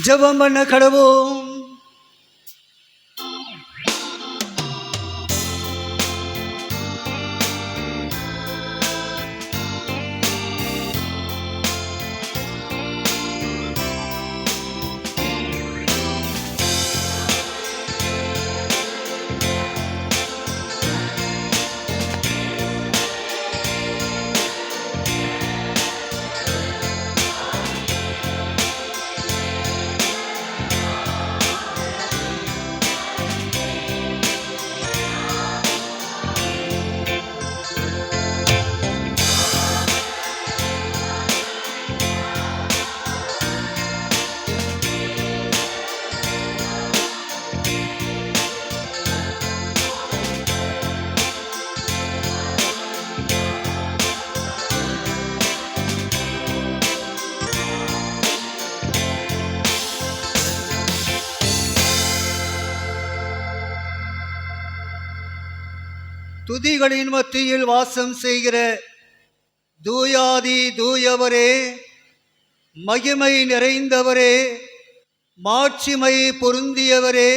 ஜெபம் பண்ண கடவோம். துதிகளின் மத்தியில் வாசம் செய்கிற தூயாதி தூயவரே, மகிமை நிறைந்தவரே, மாட்சிமை பொருந்தியவரே,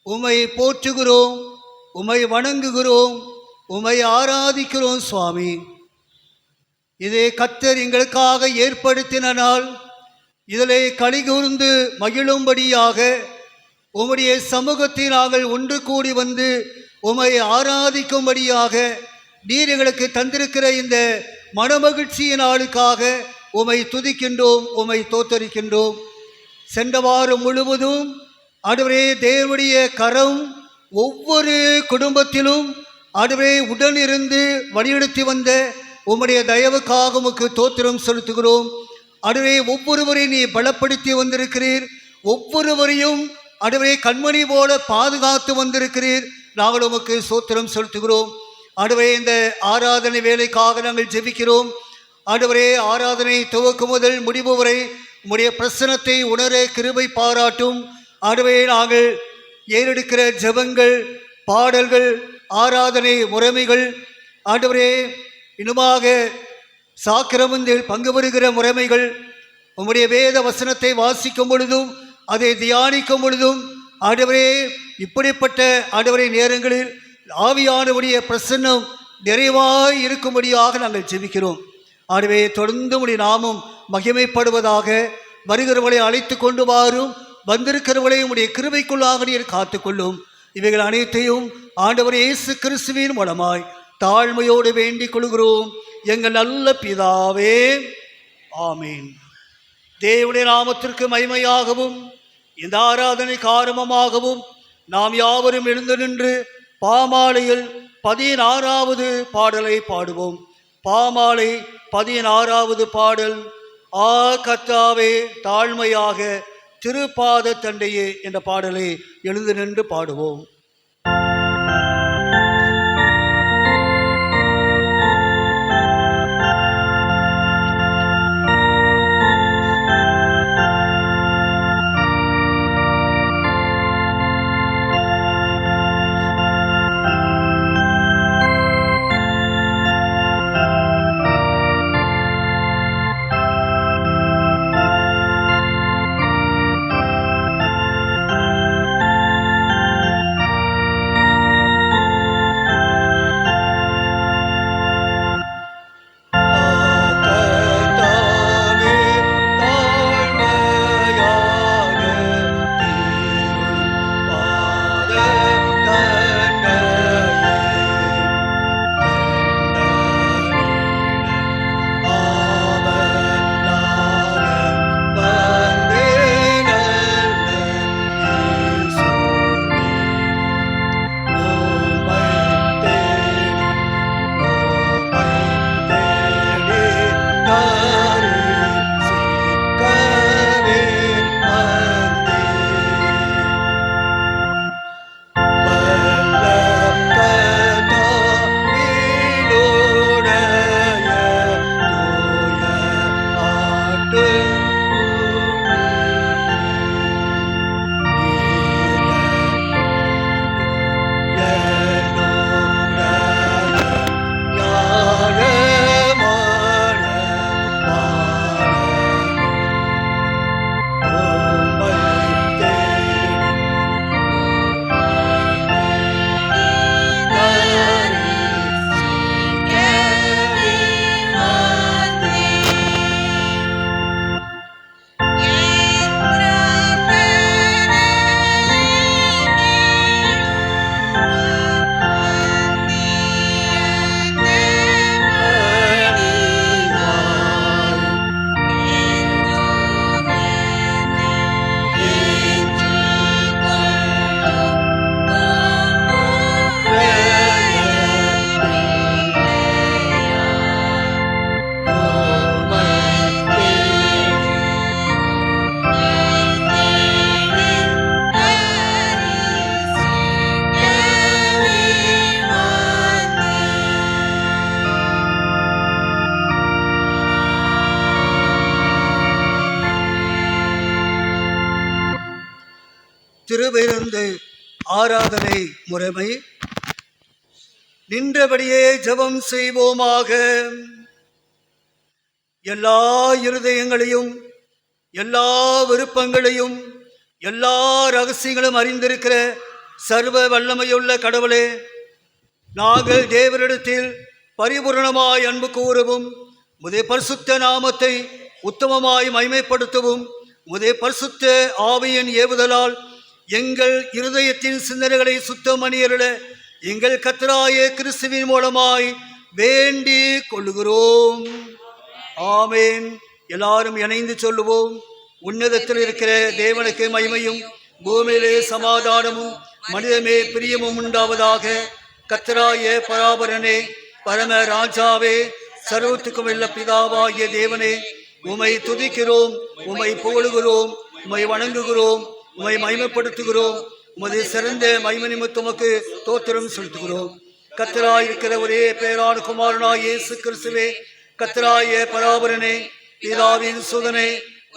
உமை போற்றுகிறோம், உமை வணங்குகிறோம், உமை ஆராதிக்கிறோம் சுவாமி. இதே கர்த்தர் எங்களுக்காக ஏற்படுத்தின நாள். இதிலே களிகூர்ந்து மகிழும்படியாக உம்முடைய சமூகத்தில் நாங்கள் ஒன்று கூடி வந்து உமை ஆராதிக்கும்படியாக நீர் எங்களுக்கு தந்திருக்கிற இந்த மனமகிழ்ச்சியின் நாளுக்காக உமை துதிக்கின்றோம், உமை தோத்தரிக்கின்றோம். சென்ற வாரம் முழுவதும் ஆண்டவரே தேவனுடைய கரம் ஒவ்வொரு குடும்பத்திலும் ஆண்டவரே உடனிருந்து வழிநடத்தி வந்த உம்முடைய தயவுக்காக உமக்கு தோத்திரம் செலுத்துகிறோம். ஆண்டவரே ஒவ்வொருவரையும் நீ பலப்படுத்தி வந்திருக்கிறீர், ஒவ்வொருவரையும் ஆண்டவரே கண்மணி போல பாதுகாத்து வந்திருக்கிறீர். நாங்கள் உமக்கு சோத்திரம் செலுத்துகிறோம். ஆண்டவரே இந்த ஆராதனை வேலைக்காக நாங்கள் ஜெபிக்கிறோம். ஆண்டவரே ஆராதனை துவக்கம் முதல் முடிவு வரை உம்முடைய பிரசனத்தை உணர கிருபை பாராட்டும். ஆண்டவரே நாங்கள் ஏறெடுக்கிற ஜெபங்கள், பாடல்கள், ஆராதனை முறைமைகள், ஆண்டவரே இன்னுமாக சாக்கிரமத்தில் பங்கு பெறுகிற முறைமைகள், உம்முடைய வேத வசனத்தை வாசிக்கும் பொழுதும் அதை தியானிக்கும் பொழுதும் ஆண்டவரே இப்படிப்பட்ட ஆண்டவரே நேரங்களில் ஆவியானவருடைய பிரசன்னம் நிறைவாய் இருக்கும்படியாக நாங்கள் ஜெபிக்கிறோம். ஆண்டவரே தொடர்ந்து உடைய நாமம் மகிமைப்படுவதாக. வருகிறவர்களை அழைத்து கொண்டு வாரும், வந்திருக்கிறவர்களை உடைய கிருபைக்குள்ளாக நீர் காத்துக்கொள்ளும். இவைகள் அனைத்தையும் ஆண்டவர் இயேசு கிறிஸ்துவின் மூலமாய் தாழ்மையோடு வேண்டிக் கொள்கிறோம் எங்கள் நல்ல பிதாவே, ஆமீன். தேவனுடைய நாமத்திற்கு மகிமையாகவும் இந்த ஆராதனைக்கு ஆரம்பமாகவும் நாம் யாவரும் எழுந்து நின்று பாமாலையில் 16வது பாடலை பாடுவோம். பாமாலை 16வது பாடல். ஆ கர்த்தாவே தாழ்மையாக திருப்பாத தண்டையே என்ற பாடலை எழுந்து நின்று பாடுவோம். நடுவிருந்து ஆராதனை முறைமை. நின்றபடியே ஜெபம் செய்வோமாக. எல்லா இருதயங்களையும் எல்லா விருப்பங்களையும் எல்லா ரகசியங்களும் அறிந்திருக்கிற சர்வ வல்லமையுள்ள கடவுளே, நாங்கள் தேவரிடத்தில் பரிபூரணமாய் அன்பு கூறவும் உமது பரிசுத்த நாமத்தை உத்தமமாய் மகிமைப்படுத்தவும் உமது பரிசுத்த ஆவியின் ஏவுதலால் எங்கள் இருதயத்தின் சிந்தனைகளை சுத்தம் அணியருள எங்கள் கர்த்தராகிய கிறிஸ்துவின் மூலமாய் வேண்டி கொள்ளுகிறோம். ஆமேன். எல்லாரும் இணைந்து சொல்லுவோம். உன்னதத்தில் இருக்கிற தேவனுக்கு மகிமையும் பூமியிலே சமாதானமும் மனிதமே பிரியமும் உண்டாவதாக. கர்த்தராகிய பராபரனே, பரம ராஜாவே, சர்வத்துக்கும் உள்ள பிதாவாகிய தேவனே, உம்மை துதிக்கிறோம், உம்மை புகழுகிறோம், உம்மை வணங்குகிறோம், உம்மை மகிமைப்படுத்துகிறோம். உமது சிறந்த மகிமை நிமித்தம் உமக்கு தோத்திரம் செலுத்துகிறோம். கர்த்தராயிருக்கிற ஒரே பேரான குமாரனாய் இயேசு கிறிஸ்துவே, கர்த்தராகிய பராபரனே, பிதாவின் சுதனே,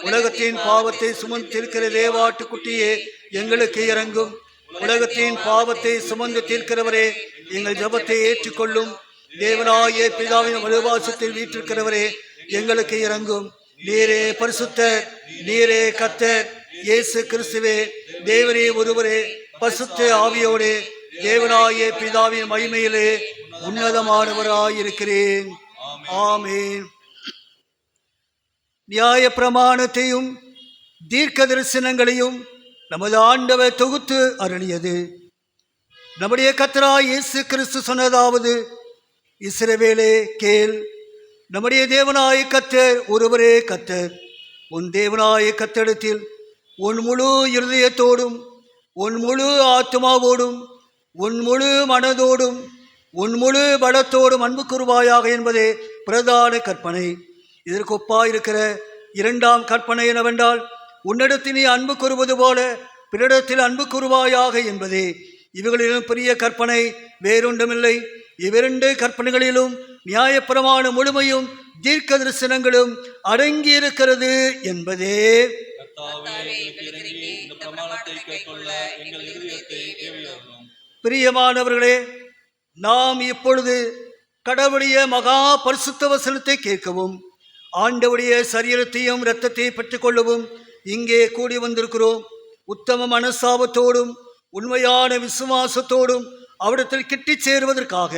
உலகத்தின் பாவத்தை சுமந்திருக்கிற தேவாட்டு குட்டியே, எங்களுக்கு இறங்கும். உலகத்தின் பாவத்தை சுமந்து தீர்க்கிறவரே, எங்கள் ஜெபத்தை ஏற்றுக்கொள்ளும். தேவனாகிய பிதாவின் வலுவாசத்தில் வீற்றிருக்கிறவரே, எங்களுக்கு இறங்கும். நீரே பரிசுத்தர், நீரே கர்த்தர். இயேசு கிறிஸ்துவே, தேவனே ஒருவரே, பரிசுத்த ஆவியோடே தேவனாகிய பிதாவின் மகிமையிலே உன்னதமானவராயிருக்கிறேன். ஆமென். நியாய பிரமாணத்தையும் தீர்க்க தரிசனங்களையும் நமது ஆண்டவர் தொகுத்து அருளியது. நம்முடைய கர்த்தராகிய இயேசு கிறிஸ்து சொன்னதாவது: இஸ்ரவேலே கேள், நம்முடைய தேவனாய கர்த்தர் ஒருவரே கர்த்தர். உன் தேவனாய கர்த்தரிடத்தில் உன் முழு இருதயத்தோடும் உன் முழு ஆத்மாவோடும் உன் முழு மனதோடும் உன் முழு பலத்தோடும் அன்பு கூறுவாயாக என்பதே பிரதான கற்பனை. இதற்கு ஒப்பாயிருக்கிற இரண்டாம் கற்பனை என்னவென்றால், உன்னிடத்தில் நீ அன்பு கூறுவது போல பிறரிடத்தில் அன்பு கூறுவாயாக என்பதே. இவைகளிலும் பெரிய கற்பனை வேறொன்றுமில்லை. இவ்விரண்டு கற்பனைகளிலும் நியாயப்பிரமாண முழுமையும் தீர்க்க தரிசனங்களும் அடங்கியிருக்கிறது என்பதே. பிரியமானவர்களே, நாம் இப்பொழுது கடவுளுடைய மகா பரிசுத்த வசனத்தை கேட்கவும் ஆண்டவருடைய சரீரத்தையும் இரத்தத்தையும் பெற்றுக் கொள்ளவும் இங்கே கூடி வந்திருக்கிறோம். உத்தம மனசாபத்தோடும் உண்மையான விசுவாசத்தோடும் அவரிடத்தில் கிட்டி சேருவதற்காக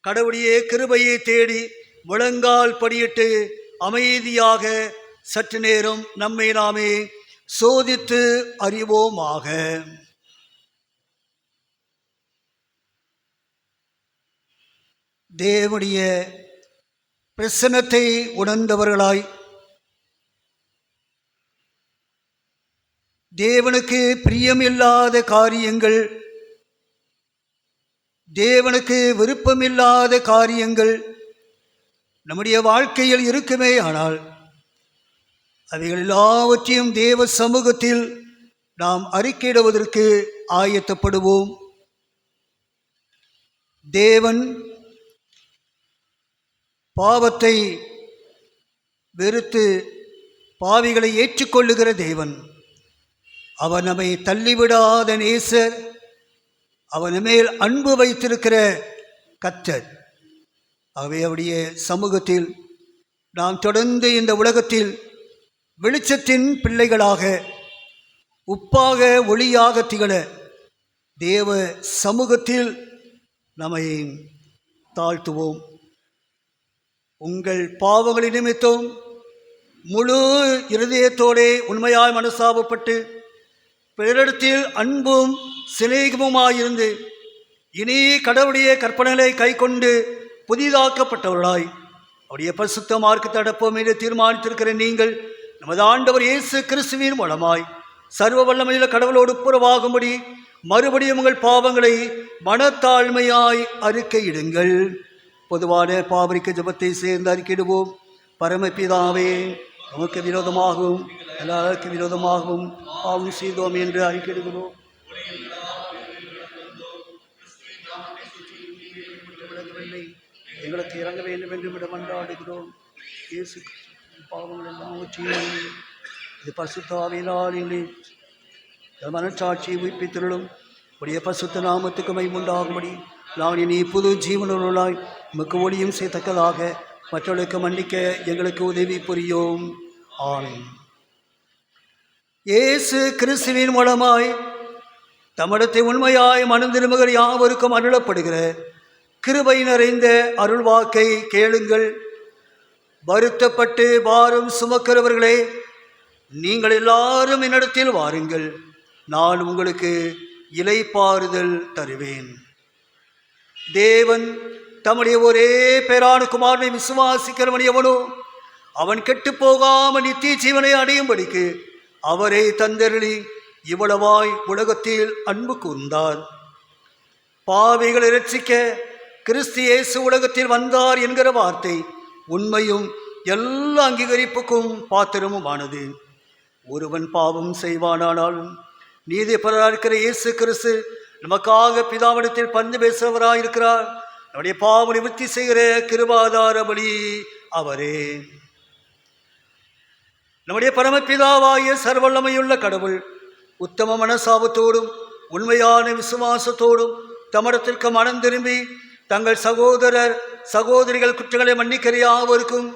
கடவுளுடைய கிருபையை தேடி முழங்கால் படியிட்டு அமைதியாக சற்று நேரம் நம்மை நாமே சோதித்து அறிவோமாக. தேவனுடைய பிரசன்னத்தை உணர்ந்தவர்களாய், தேவனுக்கு பிரியமில்லாத காரியங்கள், தேவனுக்கு விருப்பமில்லாத காரியங்கள் நம்முடைய வாழ்க்கையில் இருக்குமே ஆனால் அவைகள் எல்லாவற்றையும் தேவ சமூகத்தில் நாம் அறிக்கையிடுவதற்கு ஆயத்தப்படுவோம். தேவன் பாவத்தை வெறுத்து பாவிகளை ஏற்றுக்கொள்ளுகிற தேவன். அவர் நம்மை தள்ளிவிடாத நேசர். அவன் மேல் அன்பு வைத்திருக்கிற கர்த்தர். ஆகவே அவருடைய சமூகத்தில் நாம் தொடர்ந்து இந்த உலகத்தில் வெளிச்சத்தின் பிள்ளைகளாக, உப்பாக ஒளியாக திகழ தேவ சமூகத்தில் நம்மை தாழ்த்துவோம். உங்கள் பாவங்களின் நிமித்தம் முழு இருதயத்தோடே உண்மையாய் மனசாபப்பட்டு பிறரிடத்தில் அன்பும் சிநேகமுமாயிருந்து இனி கடவுளுடைய கற்பனைகளை கை கொண்டு புதிதாக்கப்பட்டவர்களாய் அவருடைய பரிசுத்த மார்க்கத்தை அடப்போம் என்று தீர்மானித்திருக்கிற நீங்கள் நமது ஆண்டவர் இயேசு கிறிஸ்துவின் மூலமாய் சர்வ வல்லமையுள்ள கடவுளோடு புறவாகும்படி மறுபடியும் உங்கள் பாவங்களை மனத்தாழ்மையாய் அறிக்கையிடுங்கள். பொதுவான பாவரிக்க ஜபத்தை சேர்ந்து அறிக்கையிடுவோம். பரமபிதாவே, நமக்கு விரோதமாகவும் எல்லாருக்கும் விரோதமாகவும் பாவம் செய்தோம் என்று அறிக்கையிடுகிறோம். எங்களுக்கு இறங்க வேண்டும் என்று மன்றாடுகிறோம். இயேசு பாவங்கள் எல்லாவற்றையும் இது பரிசுத்த ஆவியினால் இல்லை மனச்சாட்சியை உயிர்ப்பித்திருளும். உடைய பசுத்த நாமத்துக்கு மைமுண்டாகும்படி நான் இனி புது ஜீவனுள்ளாய் உமக்கு ஒளியும் செய்தக்கதாக மற்றவர்களுக்கு மன்னிக்க எங்களுக்கு உதவி புரியும். ஆமென். இயேசு கிறிஸ்துவின் மூலமாய் தம்மிடத்தை உண்மையாய் மனம் திரும்புகிற யாவருக்கும் அருளப்படுகிற கிருபை நிறைந்த அருள்வாக்கை கேளுங்கள். வருத்தப்பட்டு பாரம் சுமக்கிறவர்களே, நீங்கள் எல்லாரும் என்னிடத்தில் வாருங்கள், நான் உங்களுக்கு இளைப்பாறுதல் தருவேன். தேவன் தம்முடைய ஒரே பேரான குமாரனை விசுவாசிக்கிறவன் எவனோ அவன் கெட்டு போகாமல் நித்திய ஜீவனை அடையும்படிக்கு அவரை தந்தருளி இவ்வளவாய் உலகத்தில் அன்பு கூர்ந்தார். பாவிகளை இரட்சிக்க கிறிஸ்து இயேசு உலகத்தில் வந்தார் என்கிற வார்த்தை உண்மையும் எல்லா அங்கீகரிப்புக்கும் பாத்திரமுமானது. ஒருவன் பாவம் செய்வானானாலும் நீதிபரராக இருக்கிற இயேசு கிறிஸ்து நமக்காக பிதாவிடத்தில் பரிந்து பேசுகிறவராயிருக்கிறார். நம்முடைய பாவ நிவர்த்தி செய்கிற கிருபாதார பலி அவரே. நம்முடைய பரமபிதாவாகிய சர்வல்லமையுள்ள கடவுள் உத்தம மனசாபத்தோடும் உண்மையான விசுவாசத்தோடும் தம்மிடத்திற்கு மனம் திரும்பி தங்கள் சகோதரர் சகோதரிகள் குற்றங்களை மன்னிக்கிற யாவருக்கும்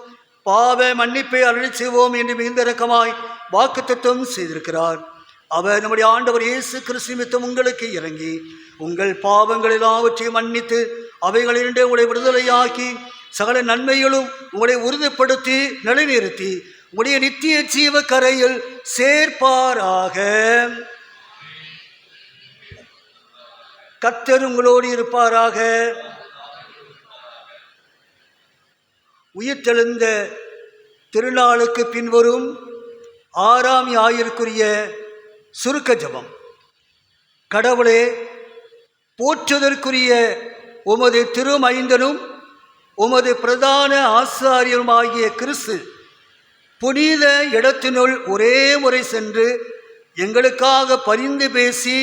பாவ மன்னிப்பை அருளி செய்வோம் என்று மிகுந்த இரக்கமாய் வாக்குத்தத்தம் செய்திருக்கிறார். அவர் நம்முடைய ஆண்டவர் இயேசு கிறிஸ்து நிமித்தம் உங்களுக்கு இறங்கி உங்கள் பாவங்கள் எல்லாவற்றையும் மன்னித்து அவைகளிலிருந்து உங்களை விடுதலையாக்கி சகல நன்மைகளும் உங்களை உறுதிப்படுத்தி நிலைநிறுத்தி உடைய நித்திய ஜீவ கரையில் சேர்ப்பாராக. கர்த்தர் உங்களோடு இருப்பாராக. உயிர்த்தெழுந்த திருநாளுக்கு பின்வரும் 6ஆம் ஞாயிற்குரிய சுருக்க ஜெபம். கடவுளே, போற்றுதற்குரிய உமது திருமைந்தனும் உமது பிரதான ஆசாரியருமாகிய கிறிஸ்து புனித இடத்தினுள் ஒரே முறை சென்று எங்களுக்காக பரிந்து பேசி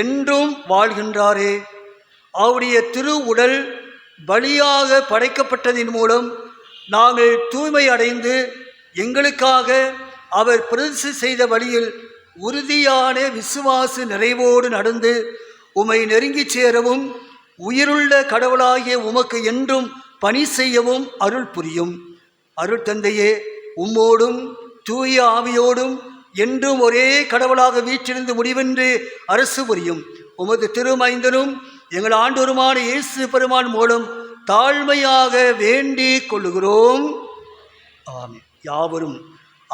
என்றும் வாழ்கின்றாரே. அவருடைய திரு உடல் பலியாக படைக்கப்பட்டதின் மூலம் நாங்கள் தூய்மை அடைந்து எங்களுக்காக அவர் பிரதிஷ்டை செய்த வழியில் உறுதியான விசுவாச நிறைவோடு நடந்து உம்மை நெருங்கிச் சேரவும் உயிருள்ள கடவுளாகிய உமக்கு என்றும் பணி செய்யவும் அருள் புரியும். அருள் தந்தையே, உம்மோடும் தூய ஆவியோடும் என்றும் ஒரே கடவுளாக வீற்றிருந்து முடிவென்று அரசு புரியும் உமது திருமைந்தனும் எங்கள் ஆண்டவருமான இயேசு பெருமான் மூலம் தாழ்மையாக வேண்டிக் கொள்ளுகிறோம். ஆமென். யாவரும்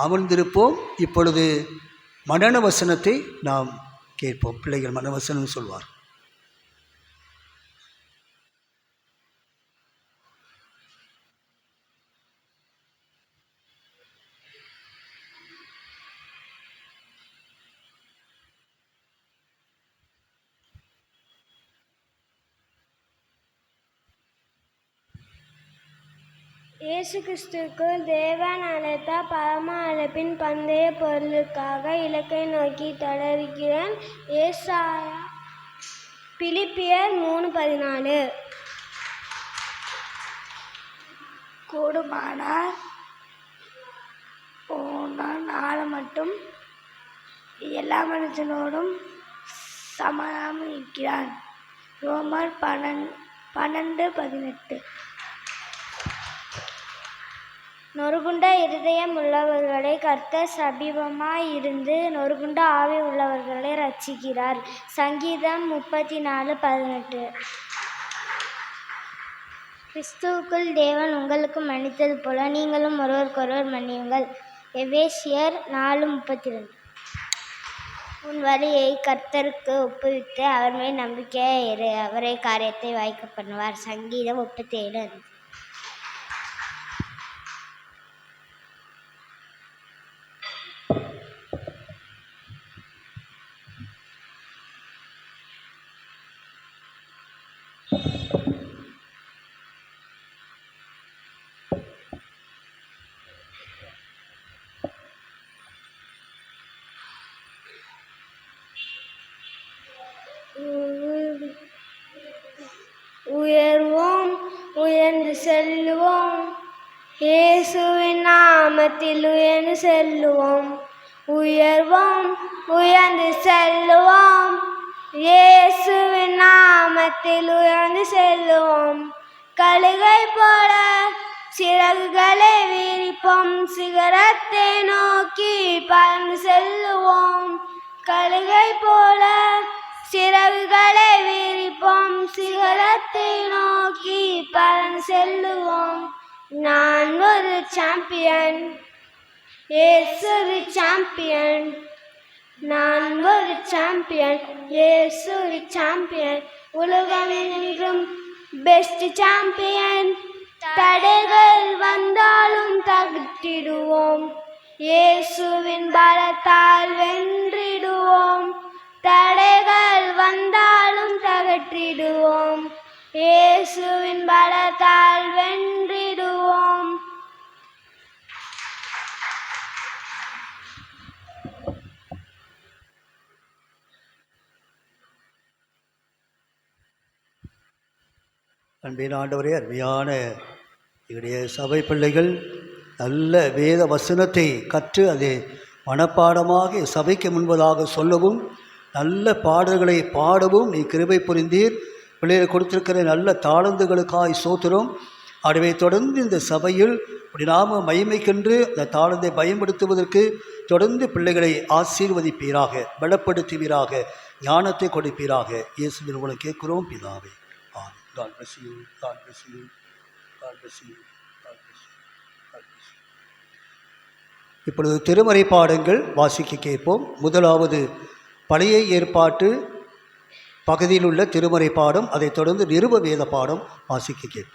அமர்ந்திருப்போம். இப்பொழுது மனன வசனத்தை நாம் கேட்போம். பிள்ளைகள் மனவசனம் சொல்வார். இயேசு கிறிஸ்துவுக்கு தேவன் அழைத்த பரம அழைப்பின் பந்தய பொருளுக்காக இலக்கை நோக்கி தொடர்கிறேன். ஏசாயா. பிலிப்பியர் 3:14. கூடுமானார் நாள் மட்டும் எல்லா மனுஷனோடும் சமாதானம் இருக்கிறான். ரோமர் 12:18. நொறுகுண்ட இருதயம் உள்ளவர்களை கர்த்தர் சமீபமாய் இருந்து நொறுகுண்ட ஆவி உள்ளவர்களை ரட்சிக்கிறார். சங்கீதம் 34:18. கிறிஸ்துவுக்குள் தேவன் உங்களுக்கு மன்னித்தது போல நீங்களும் ஒருவருக்கொருவர் மன்னியுங்கள். எபேசியர் 4:32. உன் வழியை கர்த்தருக்கு ஒப்புவித்து அவர் மேல் நம்பிக்கையாக இரு, அவரே காரியத்தை வாய்க்க பண்ணுவார். சங்கீதம் 37. உயர்வோம், உயர்ந்து செல்லுவோம், இயேசுவின் நாமத்தில் உயர்ந்து செல்லுவோம். உயர்வோம், உயர்ந்து செல்லுவோம். இயேசுவின் நாமத்தில் உயர்ந்து செல்லுவோம். கழுகை போல சிறகுகளை விரிப்போம். சிகரத்தை நோக்கி பறந்து செல்லுவோம். கழுகை போல சிறகுகளை விரிப்போம். சிகரத்தை நோக்கி பறந்து செல்லுவோம். நான் ஒரு சாம்பியன், இயேசு ஒரு சாம்பியன். நான் ஒரு சாம்பியன், இயேசு ஒரு சாம்பியன். உலகம் என்றும் பெஸ்ட் சாம்பியன். தடைகள் வந்தாலும் தகர்த்திடுவோம். இயேசுவின் பலத்தால் வென்றிடுவோம். தடைகள் வந்தாலும் தகர்த்திடுவோம். இயேசுவின் பலத்தால் வென்றிடுவோம். அன்பின் ஆண்டவரே, அருமையான என்னுடைய சபை பிள்ளைகள் நல்ல வேத வசனத்தை கற்று அதை மனப்பாடமாக சபைக்கு முன்பதாக சொல்லவும் நல்ல பாடல்களை பாடவும் நீ கிருபை புரிந்தீர். பிள்ளைகளை கொடுத்திருக்கிற நல்ல தாளந்துகளுக்காய் சோத்திரம். ஆகவே தொடர்ந்து இந்த சபையில் அப்படி நாம மகிமைக்கென்று அந்த தாளந்தை பயன்படுத்துவதற்கு தொடர்ந்து பிள்ளைகளை ஆசீர்வதிப்பீராக, பலப்படுத்துவீராக, ஞானத்தை கொடுப்பீராக. இயேசுவின் மூலம் கேட்கிறோம் பிதாவே. God bless you. God bless you. God bless you. God bless you. God bless you. இப்பொழுது திருமறை பாடங்கள் வாசிக்க கேட்போம். முதலாவது பழைய ஏற்பாட்டு பகுதியில் உள்ள திருமறை பாடம், அதைத் தொடர்ந்து நிருப வேத பாடம் வாசிக்க கேட்போம்.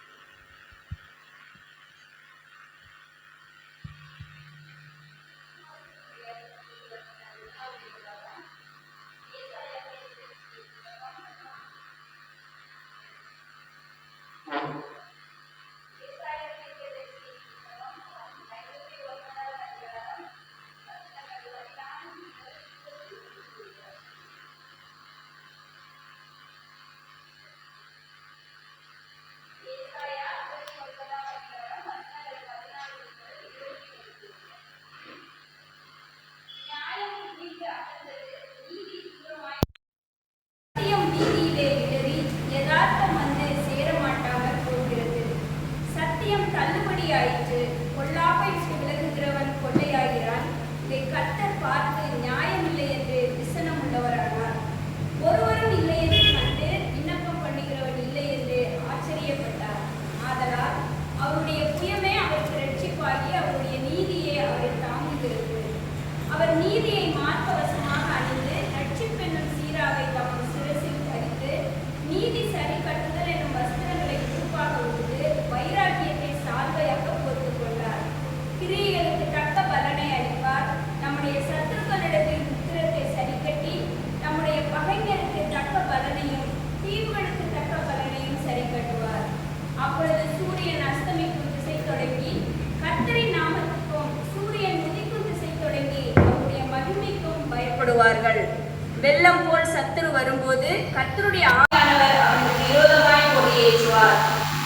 வெள்ளம் போல் சத்துரு வரும்போது கர்த்தருடைய ஆவியானவர் அவனுக்கு விரோதமாய் கொடியேற்றுவார்.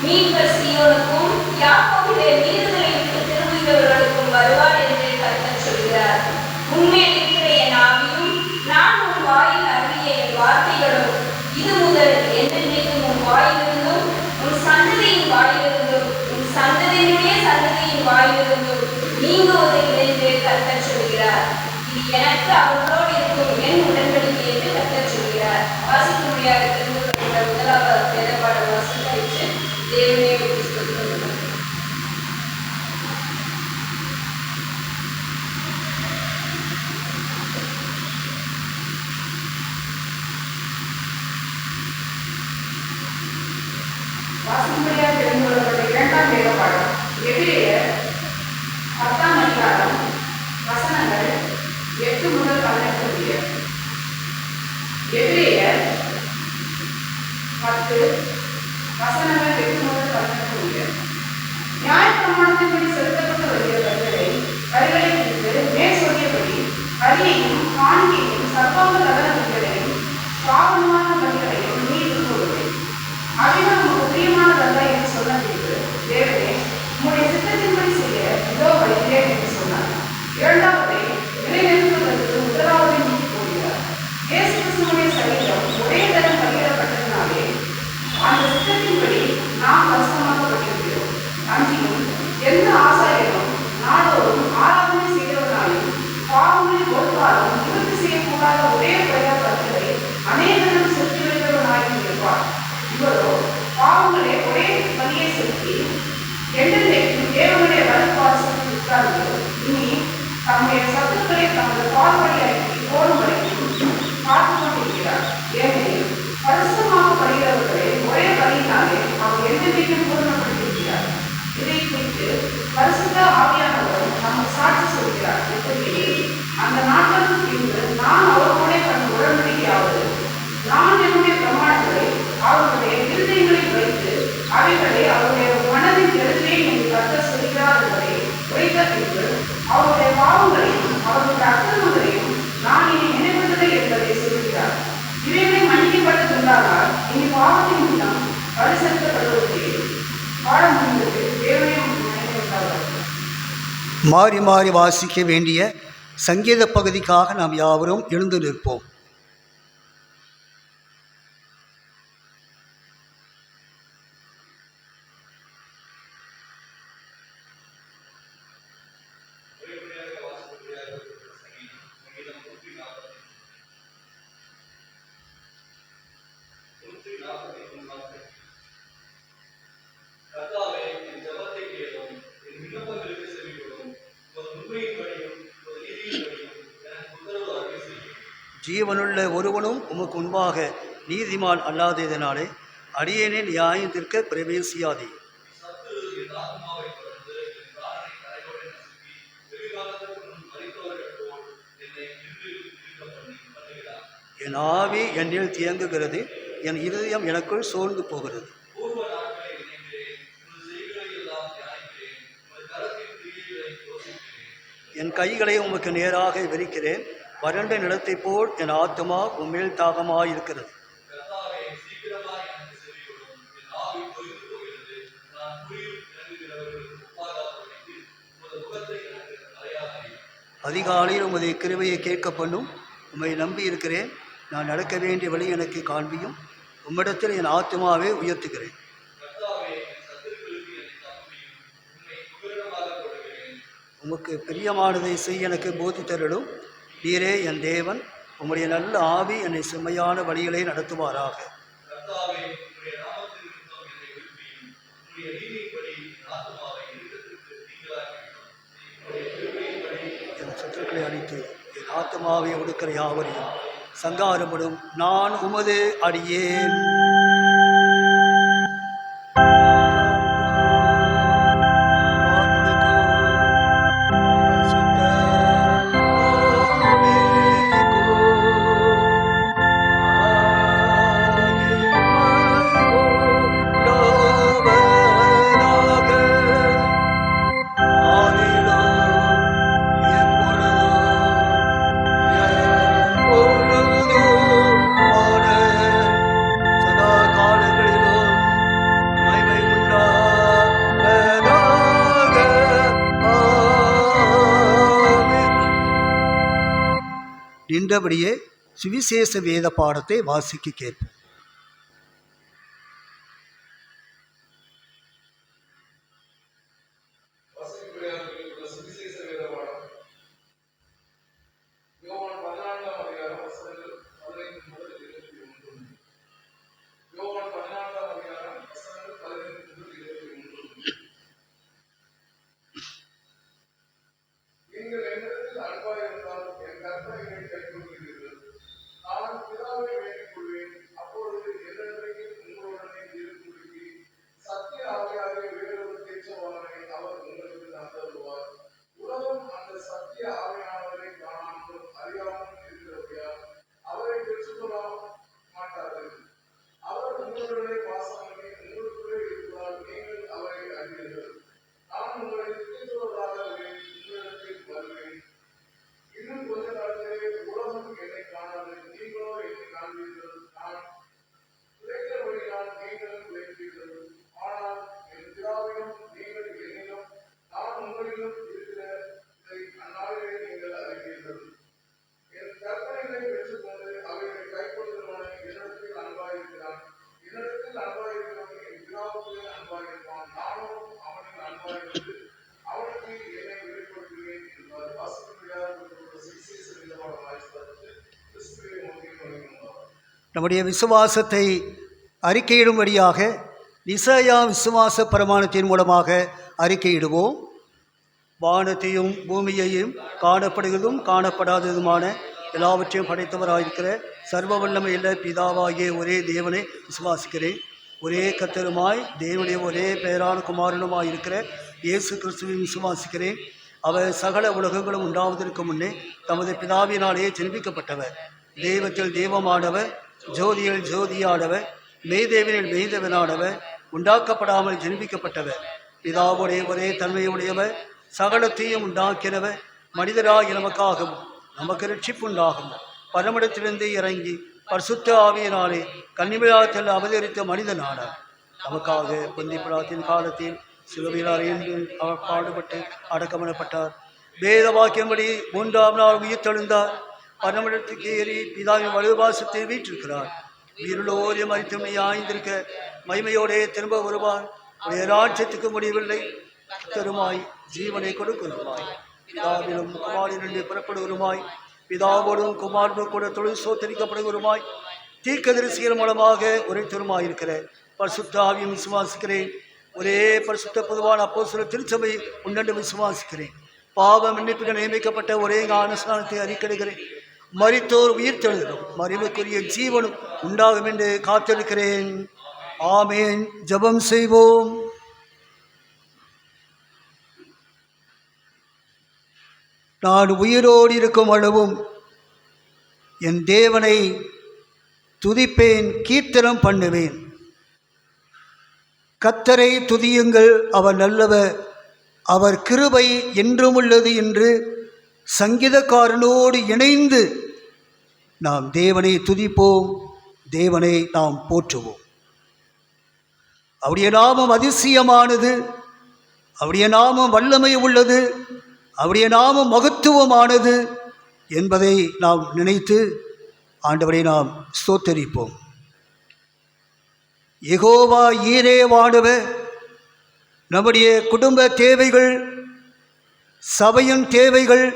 மீட்பர் சீயோனுக்கும் யாக்கோபிலே மீறுதலை விட்டு திரும்புகிறவர்களுக்கும் வருவார் என்று கர்த்தர் சொல்கிறார். உன்மேல் இருக்கிற என் ஆவியும் நான் உன் வாயில் அருளிய என் வார்த்தைகளும் இது முதல் என்றென்றைக்கும் உன் வாயிலிருந்தும் உன் சந்ததியின் வாயிலிருந்தும் உன் சந்ததியினுடைய சந்ததியின் வாயிலிருந்தும் நீங்குவதில்லை என்று கர்த்தர் சொல்கிறார். இது எனக்கு அவர்களோடு இருக்கும் என் உடன்படிக்கை என்று கர்த்தர் சொல்கிறார். வாசிக்க முடியாத முதலாவது வேதப்பாடல் வாசித்து தேவனே வாசிக்கும்படியாக தெரிந்து கொள்ளப்பட்ட இரண்டாம் வேதப்பாடம் எபிரேயர் 10ஆம் அதிகாரம் வசனங்கள் 8 முதல் 18 முடிய. எபிரேயர் 10 வசனங்கள் 8 முதல் 18 முடிய. நியாயப்பிரமாணத்தின்படி செலுத்தப்பட்ட வரிகளை குறித்து மேல் சொல்லியபடி வரியையும் காணிக்கையும் சர்வாங்க தகன பலிகளையும் பாவமான பலிகளையும் நீ விரும்புவதில்லை. அவைகள் உமக்கு பிரியமானதல்ல என்று சொன்ன பிறகு தேவனே உம்முடைய சித்தத்தின்படி செய்ய இதோ வருகிறேன் என்று சொன்னார். இரண்டாவதை நிலைநிறுத்துவதற்கு முதலாவதை நீக்கி செலுத்தி என்றென்றைக்கும் தேவனுடைய வலதுபார்சத்தில் உட்கார்ந்து இனி தம்முடைய சத்துக்களை தமது பால்வழி அடக்கி போடும் வரைக்கும் காத்துக் கொண்டிருக்கிறார். ஏனெனில் பரிசுத்தமாக்கப்படுகிறவர்களை ஒரே வழியினாலே அவர் என்றென்றைக்கும் பூர்ணப்படுத்தியிருக்கிறார். இதை குறித்து பரிசுத்த ஆவியானவர் நமக்கு சாட்சி சொல்கிறார். எப்படியெனில், அந்த நாட்களுக்கு பின்பு நான் அவர்களோட கண்ட உடன்படிக்கையாவது, நான் என்னுடைய பிரமாணங்களை அவர்களுடைய இருதயங்களில் வைத்து அவைகளை அவருடைய மனதில் எழுதுவேன் என்று கர்த்தர் சொல்கிறார் என்பதை உரைத்த பின்பு அவருடைய பாவங்களையும் அவருடைய அக்கிரமங்களையும் நான் இனி நினைவதில்லை என்பதை சொல்கிறார். இவைகளை மன்னிக்கப்பட்டதுண்டானால் இனி பாவத்தின் மூலம் பரிசெலுத்தப்படுவதில்லை. பாடம் முடிந்தது. தேவனே நினைவுண்டார்கள். மாறி மாறி வாசிக்க வேண்டிய சங்கீத பகுதிக்காக நாம் யாவரும் எழுந்து நிற்போம். ஜீவனுள்ள ஒருவனும் உமக்கு முன்பாக நீதிமான் அல்லாததினாலே அடியேனே நியாயத்திற்க பிரவேசியாதே. என் ஆவி என்னில் தியங்குகிறது, என் இருதயம் எனக்குள் சோர்ந்து போகிறது. என் கைகளை உமக்கு நேராக விரிக்கிறேன், வறண்ட நிலத்தைப் போல் என் ஆத்துமா உம்மேல் தாகமாயிருக்கிறது. அதிகாலையில் உமது கிருபையை கேட்க பண்ணும். உம்மை நம்பி இருக்கிறேன். நான் நடக்க வேண்டிய வழி எனக்கு காண்பியும். உம்மிடத்தில் என் ஆத்துமாவை உயர்த்துகிறேன். உமக்கு பிரியமானதை செய்ய எனக்கு போதித்தருளும். நீரே என் தேவன். உம்முடைய நல்ல ஆவி என்னை செம்மையான வழிகளை நடத்துவாராக. என் சத்துருக்களை அழித்து என் ஆத்மாவை ஒடுக்கிற யாவரையும் சங்காரப்படும். நான் உமது அடியேன். நின்றபடியே சுவிசேஷ வேத பாடத்தை வாசிக்க கேட்போம். நம்முடைய விசுவாசத்தை அறிக்கையிடும்படியாக நிசையா விசுவாச பிரமாணத்தின் மூலமாக அறிக்கையிடுவோம். வானத்தையும் பூமியையும் காணப்படுகிறதும் காணப்படாததுமான எல்லாவற்றையும் படைத்தவராயிருக்கிற சர்வ வல்லமையுள்ள பிதாவாகிய ஒரே தேவனை விசுவாசிக்கிறேன். ஒரே கர்த்தருமாய் தேவனுடைய ஒரே பெயரான குமாரனுமாய் இருக்கிற இயேசு கிறிஸ்துவை விசுவாசிக்கிறேன். அவர் சகல உலகங்களும் உண்டாவதற்கு முன்னே தமது பிதாவினாலே ஜெனிப்பிக்கப்பட்டவர். தெய்வத்தில் தெய்வமானவர், ஜோதியில் ஜோதியானவர், மெய்தேவனில் மெய்தேவனானவர், உண்டாக்கப்படாமல் ஜெனிப்பிக்கப்பட்டவர். பிதாவுடைய ஒரே தன்மையுடையவர், சகலத்தையும் உண்டாக்கினவர். மனிதராகி நமக்காகவும் நமக்கு ரட்சிப்புண்டாகவும் பரமிடத்திலிருந்து இறங்கி பரிசுத்த ஆவியினாலே கன்னிமையாத்தில் அவதரித்த மனிதனானார். நமக்காக பொந்தி பிலாத்தின் காலத்தில் சிலுவையில் அறைந்து அவர் பாடுபட்டு அடக்கமனப்பட்டார். வேத வாக்கியம்படி 3ஆம் நாள் உயிர்த்தெழுந்தார். பரமிடத்துக்கு ஏறி பிதாவின் வலுவாசத்தை வீற்றிருக்கிறார். உயிருள்ளோரையும் மறித்து ஆய்ந்திருக்க மகிமையோடே திரும்ப வருவார். உடைய ராஜ்யத்துக்கு முடியவில்லை. தருமாய் ஜீவனை கொடுக்கிறதுமாய் பிதாவிலும் குமாரிலிருந்து புறப்படுகிறமாய் பிதாவோடும் குமாரனும் கூட தொழில் சோத்தரிக்கப்படுகிறமாய் தீர்க்கதரிசிகள் மூலமாக உரைத்தருமாயிருக்கிற பரிசுத்த ஆவியும் விசுவாசிக்கிறேன். ஒரே பரிசுத்த பொதுவான அப்போஸ்தலர் திருச்சபை உண்டென்று விசுவாசிக்கிறேன். பாவ மன்னிப்புகள் நியமிக்கப்பட்ட ஒரே ஞானஸ்நானத்தை அறிக்கையிடுகிறேன். மரித்தோர் உயிர்த்தெழுதலும் மறைவுக்குரிய ஜீவனும் உண்டாகும் என்று காத்திருக்கிறேன். ஆமேன். ஜெபம் செய்வோம். நான் உயிரோடு இருக்கும் அளவும் என் தேவனை துதிப்பேன், கீர்த்தனம் பண்ணுவேன். கர்த்தரை துதியுங்கள், அவர் நல்லவர், அவர் கிருபை என்றும் உள்ளது என்று சங்கீதக்காரனோடு இணைந்து நாம் தேவனை துதிப்போம், தேவனை நாம் போற்றுவோம். அவருடைய நாமம் அதிசயமானது, அவருடைய நாமம் வல்லமை உள்ளது, அவருடைய நாமம் மகத்துவமானது என்பதை நாம் நினைத்து ஆண்டவரை நாம் ஸ்தோத்தரிப்போம். யெகோவா ஈரேவானவர் நம்முடைய குடும்ப தேவைகள், சபையின் தேவைகள்,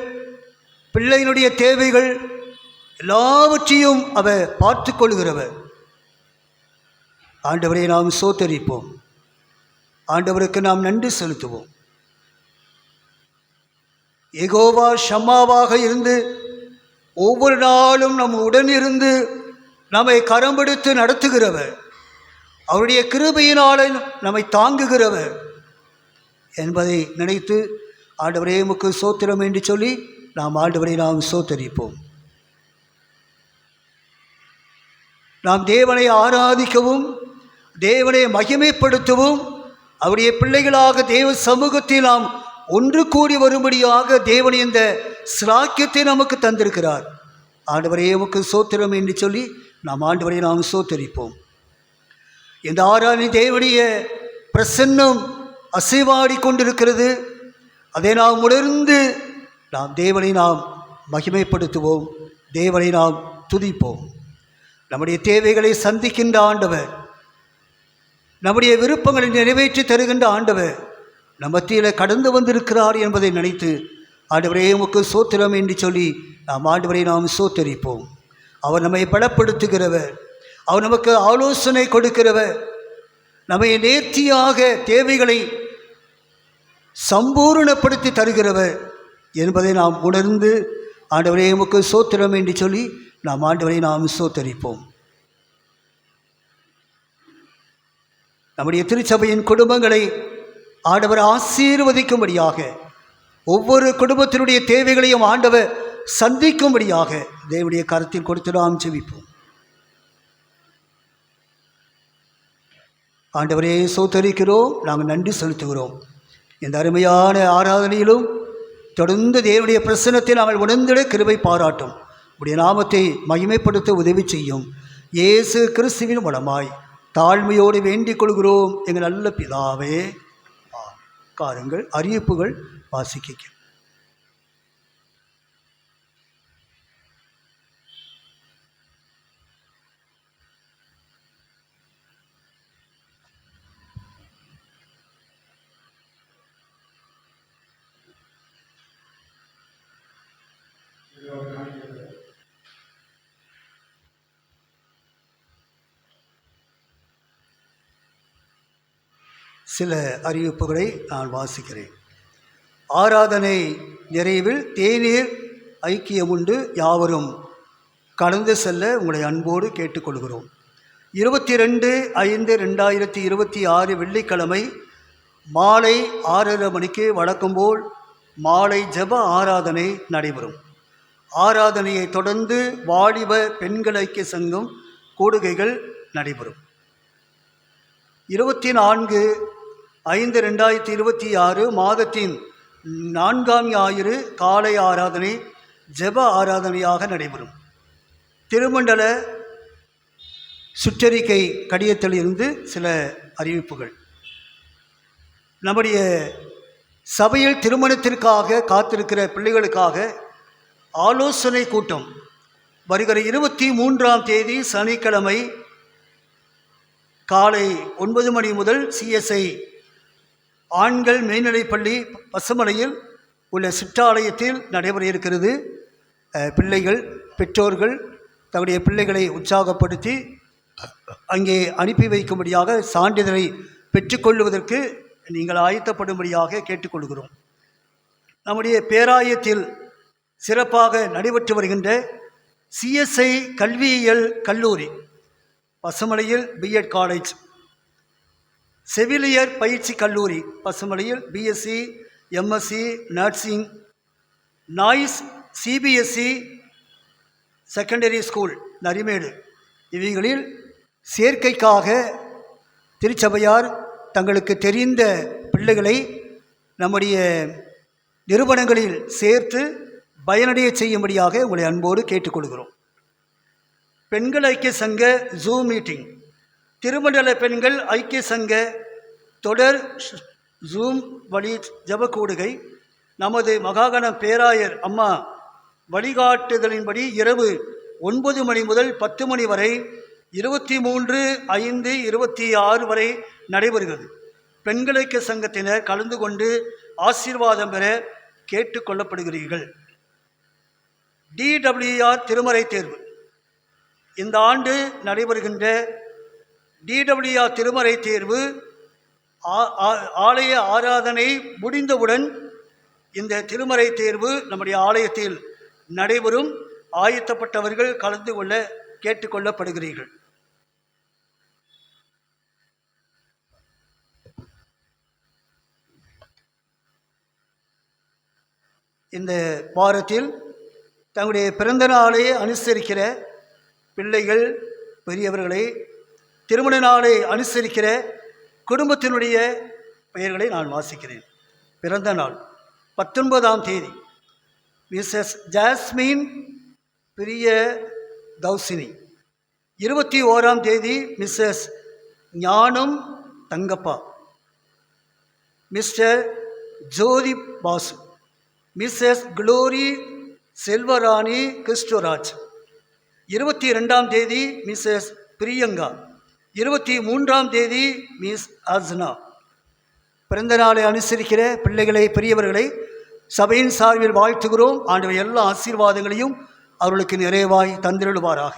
பிள்ளைகளுடைய தேவைகள் எல்லாவற்றையும் அவர் பார்த்து கொள்கிறவர். ஆண்டவரை நாம் ஸ்தோத்தரிப்போம். ஆண்டவருக்கு நாம் நன்றி செலுத்துவோம். யெகோவா ஷம்மாவாக இருந்து ஒவ்வொரு நாளும் நம் உடன் இருந்து நம்மை கரம் பிடித்து நடத்துகிறவர், அவருடைய கிருபையினால் நம்மை தாங்குகிறவர் என்பதை நினைத்து ஆண்டவரே உமக்கு ஸ்தோத்திரம் என்று சொல்லி நாம் ஆண்டவரை நாம் ஸ்தோத்தரிப்போம். நாம் தேவனை ஆராதிக்கவும் தேவனை மகிமைப்படுத்தவும் அவருடைய பிள்ளைகளாக தேவ சமூகத்தில் நாம் ஒன்று கூடி வரும்படியாக தேவன் இந்த சிலாக்கியத்தை நமக்கு தந்திருக்கிறார். ஆண்டவரே உமக்கு ஸ்தோத்திரம் என்று சொல்லி நாம் ஆண்டவரை நாம் ஸ்தோத்தரிப்போம். இந்த ஆராதனை தேவனுடைய பிரசன்னம் அசைவாடி கொண்டிருக்கிறது. அதை நாம் உணர்ந்து நாம் தேவனை நாம் மகிமைப்படுத்துவோம், தேவனை நாம் துதிப்போம். நம்முடைய தேவைகளை சந்திக்கின்ற ஆண்டவர், நம்முடைய விருப்பங்களை நிறைவேற்றி தருகின்ற ஆண்டவர் நம் மத்தியில் கடந்து வந்திருக்கிறார் என்பதை நினைத்து ஆண்டவரே உமக்கு ஸ்தோத்திரம் என்று சொல்லி நாம் ஆண்டவரை நாம் ஸ்தோத்தரிப்போம். அவர் நம்மை பலப்படுத்துகிறவர், அவர் நமக்கு ஆலோசனை கொடுக்கிறவர், நம்மை நேர்த்தியாக தேவைகளை சம்பூர்ணப்படுத்தி தருகிறவர் என்பதை நாம் உணர்ந்து ஆண்டவரே உமக்கு ஸ்தோத்திரம் என்று சொல்லி நாம் ஆண்டவரை நாம் ஸ்தோத்தரிப்போம். நம்முடைய திருச்சபையின் குடும்பங்களை ஆண்டவர் ஆசீர்வதிக்கும்படியாக, ஒவ்வொரு குடும்பத்தினுடைய தேவைகளையும் ஆண்டவர் சந்திக்கும்படியாக தேவனுடைய கரத்தில் கொடுத்து நாம் ஜெபிப்போம். ஆண்டவரே ஸ்தோத்தரிக்கிறோம், நாங்கள் நன்றி செலுத்துகிறோம். இந்த அருமையான ஆராதனையிலும் தொடர்ந்து தேவனுடைய பிரசன்னத்தை நாங்கள் உணர்ந்திட கிருபை பாராட்டும். உடைய நாமத்தை மகிமைப்படுத்த உதவி செய்யும். இயேசு கிறிஸ்துவின் மூலமாய் தாழ்மையோடு வேண்டிக் கொள்கிறோம் எங்கள் நல்ல பிதாவே. காருங்கள், அறிவிப்புகள் வாசிக்க. சில அறிவிப்புகளை நான் வாசிக்கிறேன். ஆராதனை நிறைவில் தேநீர் ஐக்கியம் உண்டு, யாவரும் கடந்து செல்ல உங்களை அன்போடு கேட்டுக்கொள்கிறோம். 22/5/2026 வெள்ளிக்கிழமை மாலை 6:30 மணிக்கு வழக்கம்போல் மாலை ஜெப ஆராதனை நடைபெறும். ஆராதனையை தொடர்ந்து வாலிப பெண்கள் ஐக்கிய சங்கம் கூடுகைகள் நடைபெறும். 24/5/2026 மாதத்தின் 4ஆம் ஞாயிறு காலை ஆராதனை ஜெப ஆராதனையாக நடைபெறும். திருமண்டல சுற்றறிக்கை கடிதத்தில் இருந்து சில அறிவிப்புகள். நம்முடைய சபையில் திருமணத்திற்காக காத்திருக்கிற பிள்ளைகளுக்காக ஆலோசனை கூட்டம் வருகிற 23ஆம் தேதி சனிக்கிழமை காலை 9 மணி முதல் CSI ஆண்கள் மேல்நிலைப்பள்ளி பசுமலையில் உள்ள சிற்றாலயத்தில் நடைபெற இருக்கிறது. பிள்ளைகள் பெற்றோர்கள் தங்களுடைய பிள்ளைகளை உற்சாகப்படுத்தி அங்கே அனுப்பி வைக்கும்படியாக சான்றிதழை பெற்றுக்கொள்வதற்கு நீங்கள் ஆயத்தப்படும்படியாக கேட்டுக்கொள்கிறோம். நம்முடைய பேராயத்தில் சிறப்பாக நடைபெற்று வருகின்ற CSI கல்வியியல் கல்லூரி, பசுமலையில் BEd காலேஜ், செவிலியர் பயிற்சி கல்லூரி பசுமலையில் BSc MSc nursing, noise CBSE secondary school Narimedu, இவைகளில் சேர்க்கைக்காக திருச்சபையார் தங்களுக்கு தெரிந்த பிள்ளைகளை நம்முடைய நிறுவனங்களில் சேர்த்து பயனடைய செய்யும்படியாக உங்களை அன்போடு கேட்டுக்கொள்கிறோம். பெண்கள் ஐக்கிய சங்க ஜூம் மீட்டிங், திருமண்டல பெண்கள் ஐக்கிய சங்க தொடர் ஜூம் வழி ஜபக்கூடுகை நமது மகாகண பேராயர் அம்மா வழிகாட்டுதலின்படி இரவு 9 மணி முதல் 10 மணி வரை 23/5/26 வரை நடைபெறுகிறது. பெண்கள் ஐக்கிய சங்கத்தினர் கலந்து கொண்டு ஆசீர்வாதம் பெற கேட்டுக்கொள்ளப்படுகிறீர்கள். DWR திருமறை தேர்வு, இந்த ஆண்டு நடைபெறுகின்ற DWR திருமறை தேர்வு ஆலய ஆராதனை முடிந்தவுடன் இந்த திருமறை தேர்வு நம்முடைய ஆலயத்தில் நடைபெறும். ஆயத்தப்பட்டவர்கள் கலந்து கொள்ள கேட்டுக்கொள்ளப்படுகிறீர்கள். இந்த வாரத்தில் தங்களுடைய பிறந்த நாளை அனுசரிக்கிற பிள்ளைகள் பெரியவர்களை, திருமண நாளை அனுசரிக்கிற குடும்பத்தினுடைய பெயர்களை நான் வாசிக்கிறேன். பிறந்த நாள் 19ஆம் தேதி மிஸ்ஸஸ் ஜாஸ்மின் பிரிய தௌசினி. 21ஆம் தேதி மிஸ்ஸஸ் ஞானம் தங்கப்பா, மிஸ்டர் ஜோதி பாசு, மிஸ்ஸஸ் குளோரி செல்வராணி கிறிஸ்டோராஜ். 22ஆம் தேதி மிஸ்ஸஸ் பிரியங்கா. 23ஆம் தேதி மிஸ் அஸ்னா. பிறந்த நாளை அனுசரிக்கிற பிள்ளைகளை பெரியவர்களை சபையின் சார்பில் வாழ்த்துகிறோம். ஆண்டவர் எல்லா ஆசீர்வாதங்களையும் அவர்களுக்கு நிறைவாய் தந்திருவாராக.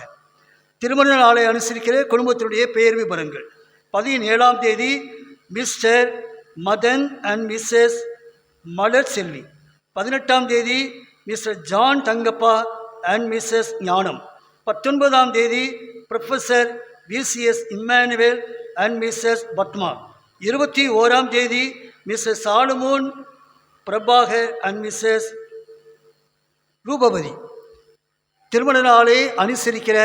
திருமண நாளை அனுசரிக்கிற குடும்பத்தினுடைய பெயர் விபரங்கள். 17ஆம் தேதி mister Madan and missus Malar Selvi. 18ஆம் தேதி mister John Thangappa and missus Gnanam. 19ஆம் தேதி professor VCS Emmanuel and missus Padma. 21ஆம் தேதி missus Salumon Prabhakar and missus Rubavathi. திருமண நாளை அனுசரிக்கிற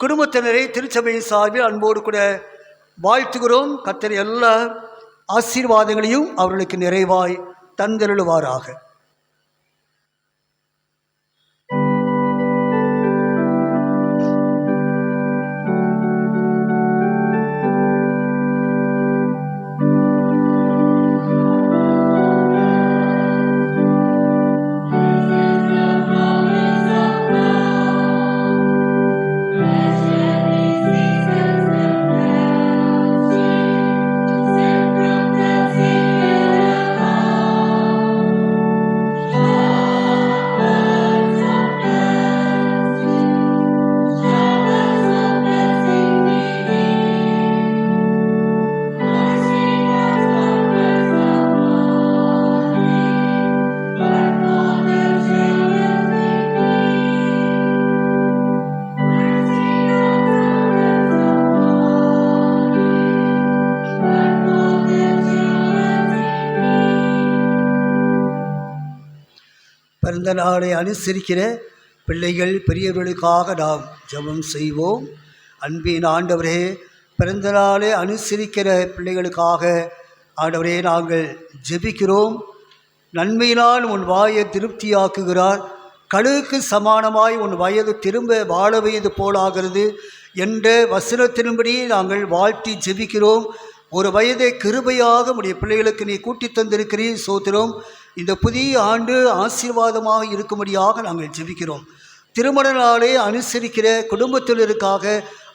குடும்பத்தினரை திருச்சபையின் சார்பில் அன்போடு கூட வாழ்த்துகிறோம். கர்த்தர் எல்லா ஆசீர்வாதங்களையும் அவர்களுக்கு நிறைவாய் தந்தருளுவாராக. பிறந்த நாளை அனுசரிக்கிற பிள்ளைகள் பெரியவர்களுக்காக நாம் ஜெபம் செய்வோம். அன்பின் ஆண்டவரே, பிறந்த நாளை அனுசரிக்கிற பிள்ளைகளுக்காக ஆண்டவரே நாங்கள் ஜெபிக்கிறோம். நன்மையினால் உன் வாயை திருப்தியாக்குகிறார், கழுகுக்கு சமானமாய் உன் வயது திரும்ப வாழ வயது போலாகிறது என்ற வசனத்தின்படி நாங்கள் வாழ்த்தி ஜெபிக்கிறோம். ஒரு வயதை கிருபையாக உடைய பிள்ளைகளுக்கு நீ கூட்டி தந்திருக்கிறீர், சோத்திரம். இந்த புதிய ஆண்டு ஆசீர்வாதமாக இருக்கும்படியாக நாங்கள் ஜெபிக்கிறோம். திருமண நாளை அனுசரிக்கிற குடும்பத்தினருக்காக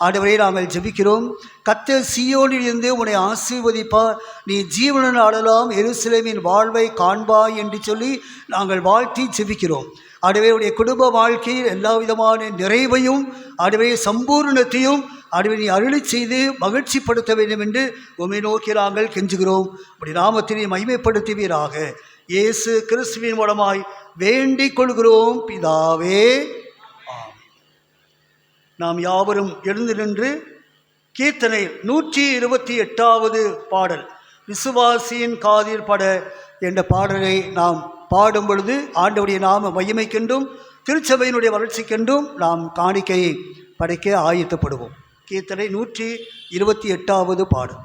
ஆண்டவரே நாங்கள் ஜெபிக்கிறோம். கர்த்தர் சீயோனில் இருந்து உன்னை ஆசீர்வதிப்பார், நீ ஜீவன நாளெல்லாம் எருசலேமின் வாழ்வை காண்பாய் என்று சொல்லி நாங்கள் வாழ்த்தி ஜெபிக்கிறோம். ஆண்டவரே, உடைய குடும்ப வாழ்க்கையில் எல்லா விதமான நிறைவையும் ஆண்டவரே சம்பூர்ணத்தையும் ஆண்டவரே நீ அருளி செய்து மகிழ்ச்சிப்படுத்த வேண்டும் என்று உம்மை நோக்கி நாங்கள் கெஞ்சுகிறோம். உடைய நாமத்தினை மகிமைப்படுத்துவீராக. இயேசு கிறிஸ்துவின் மூலமாய் வேண்டிக் கொள்கிறோம் பிதாவே. நாம் யாவரும் எழுந்து நின்று கீர்த்தனை 128வது பாடல் விசுவாசியின் காதில் பட என்ற பாடலை நாம் பாடும் பொழுது ஆண்டவருடைய நாம மகிமைக்கென்றும் திருச்சபையினுடைய வளர்ச்சிக்கென்றும் நாம் காணிக்கையை படைக்க ஆயத்தப்படுவோம். கீர்த்தனை 128வது பாடல்.